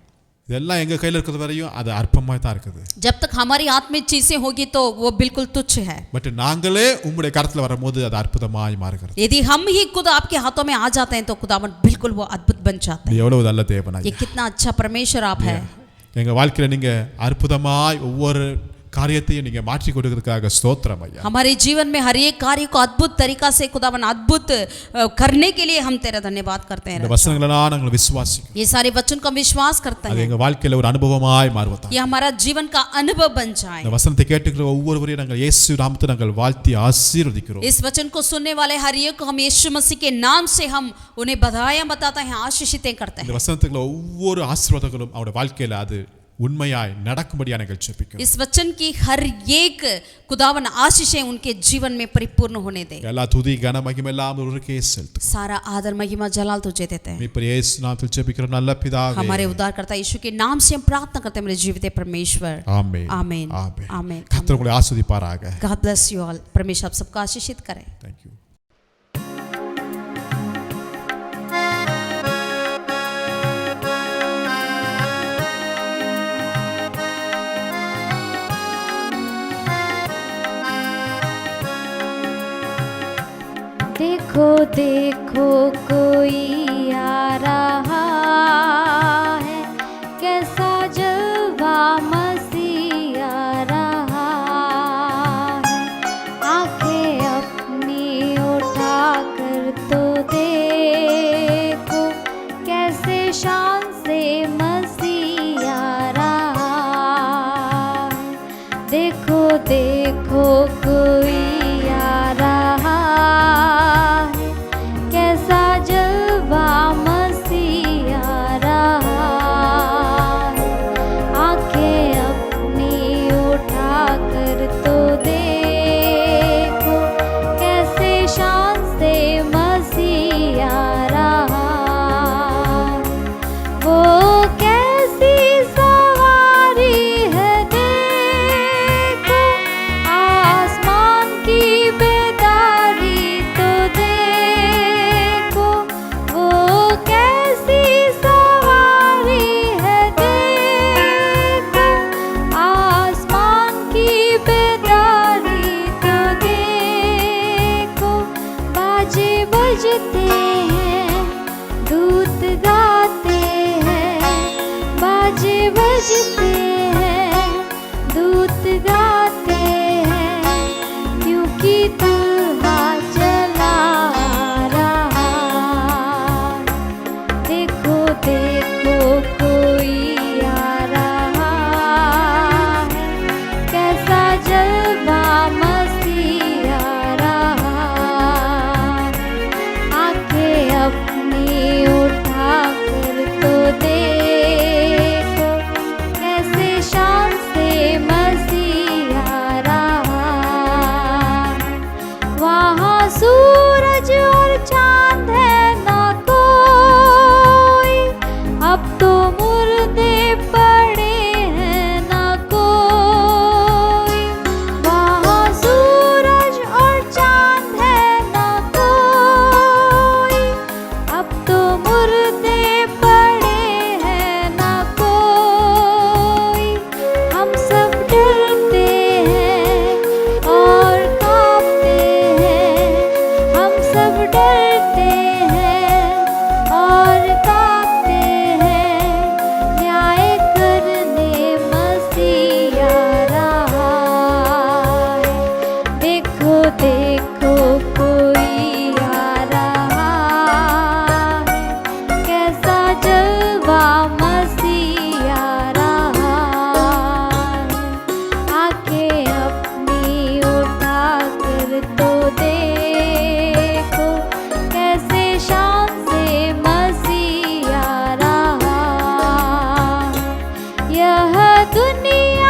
Speaker 1: இதெல்லாம் எங்க கையில இருக்கிறது வரையும் அது அற்பமாய் தான் இருக்குது.
Speaker 2: जब तक हमारी हाथ में चीजें होगी तो वो बिल्कुल तुच्छ है,
Speaker 1: பட் நாங்களே உம்முடைய கரத்துல வரும்போது அது அற்புதமாய் மாறுகிறது.
Speaker 2: यदि हम ही खुद आपके हाथों में आ जाते हैं तो खुदावन बिल्कुल वो अद्भुत बन जाते
Speaker 1: நீ
Speaker 2: हैं।
Speaker 1: எவ்வளவு நல்ல தேவனாய்,
Speaker 2: ये कितना अच्छा परमेश्वर आप है।
Speaker 1: எங்க வாழ்க்கையில நீங்க அற்புதமாய் ஒவ்வொரு காரியத்தையும் நீங்க மாற்றி கொடுக்கிறதுக்காக ஸ்தோத்திரம் ஐயா.
Speaker 2: हमारे जीवन में हर एक कार्य को अद्भुत तरीका से खुदावन अद्भुत करने के लिए हम तेरा धन्यवाद करते हैं.
Speaker 1: இந்த வசனங்களெல்லாம் நாங்கள் விசுவாசிக்கிறோம்.
Speaker 2: ये सारे वचन को हम विश्वास करते
Speaker 1: அது
Speaker 2: हैं.
Speaker 1: எங்க வாழ்க்கையில ஒரு அனுபவமாய் மாறுவதாக.
Speaker 2: ये हमारा जीवन का अनुभव बन जाए.
Speaker 1: இந்த வசனத்தை கேட்டுக்கிற ஒவ்வொருவரையும் நாங்கள் இயேசு நாமத்தில் நாங்கள் வாழ்த்தி ஆசீர்வதிக்கிறோம்.
Speaker 2: इस वचन को सुनने वाले हर एक को हम यीशु मसीह के नाम से हम उन्हें बधाइयां बताते हैं, आशीषितें करते
Speaker 1: இந்த
Speaker 2: हैं.
Speaker 1: வசனத்துக்குள்ள ஒவ்வொரு ஆசீர்வாதங்களும் அவருடைய வாழ்க்கையில அது உண்மையாய் நடக்கும்படியாக நாங்கள் ஜெபிக்கிறோம்.
Speaker 2: इस वचन की हर एक खुदावन आशीषें उनके जीवन में परिपूर्ण होने दे.
Speaker 1: எல்லா துதி கன மகிமை எல்லாம் ஒருவருக்கே செலுத்துகிறோம்.
Speaker 2: सारा आदर महिमा जलाल तुझे देते हैं.
Speaker 1: மீட்பர் இயேசு நாமத்தில் ஜெபிக்கிறோம் நல்ல பிதாவே.
Speaker 2: हमारे उद्धारकर्ता यीशु के नाम से हम प्रार्थना करते हैं मेरे जीवित परमेश्वर.
Speaker 1: ஆமென்.
Speaker 2: आमीन
Speaker 1: ஆமென்.
Speaker 2: आमीन.
Speaker 1: கர்த்தர் உங்களை ஆசீர்வதிப்பாராக.
Speaker 2: God bless you all. परमेश्वर आप सबको आशीषित करे.
Speaker 1: Thank you.
Speaker 3: देखो देखो कोई आ रहा है, कैसा जलवा मसीह आ रहा है। आंखें अपनी उठा कर तो देखो, कैसे शान से मसीह आ रहा है। देखो देखो कोई आ रहा है, कैसा जलवा मसीह आ रहा है। आंखें अपनी उठा कर तो देखो, कैसे शान से मसीह आ रहा है। वो कैसी सवारी है देखो, आसमान की बेदारी तो देखो। वो कैसी सवारी है देखो, आसमान की बेदारी तो देखो। बाजे बजते हैं, दूत गाते हैं, बाजे बजते हैं, दूत गाते हैं, क्योंकि दुल्हा चला आ रहा है। देखो देखो कोई आ रहा है, कैसा जलवा मसीह आ रहा है। आंखें अपनी उठा कर तो देखो, कैसे शान से मसीह आ रहा है। वहाँ सूरज और चांद है ना कोई, अब तो मुर्दे पड़े हैं ना कोई। वहाँ सूरज और चांद है ना कोई, अब तो मुर्दे पड़े हैं ना कोई। हम सब डरते हैं और कांपते हैं, हम सब डरते हैं और कांपते हैं। न्याय करने मसीह आ रहा है। देखो देखो कोई आ रहा है, कैसा जलवा मसीह आ रहा है। आंखें अपनी उठा कर तो देखो, कैसे शान से मसीह आ रहा है। यह दुनिया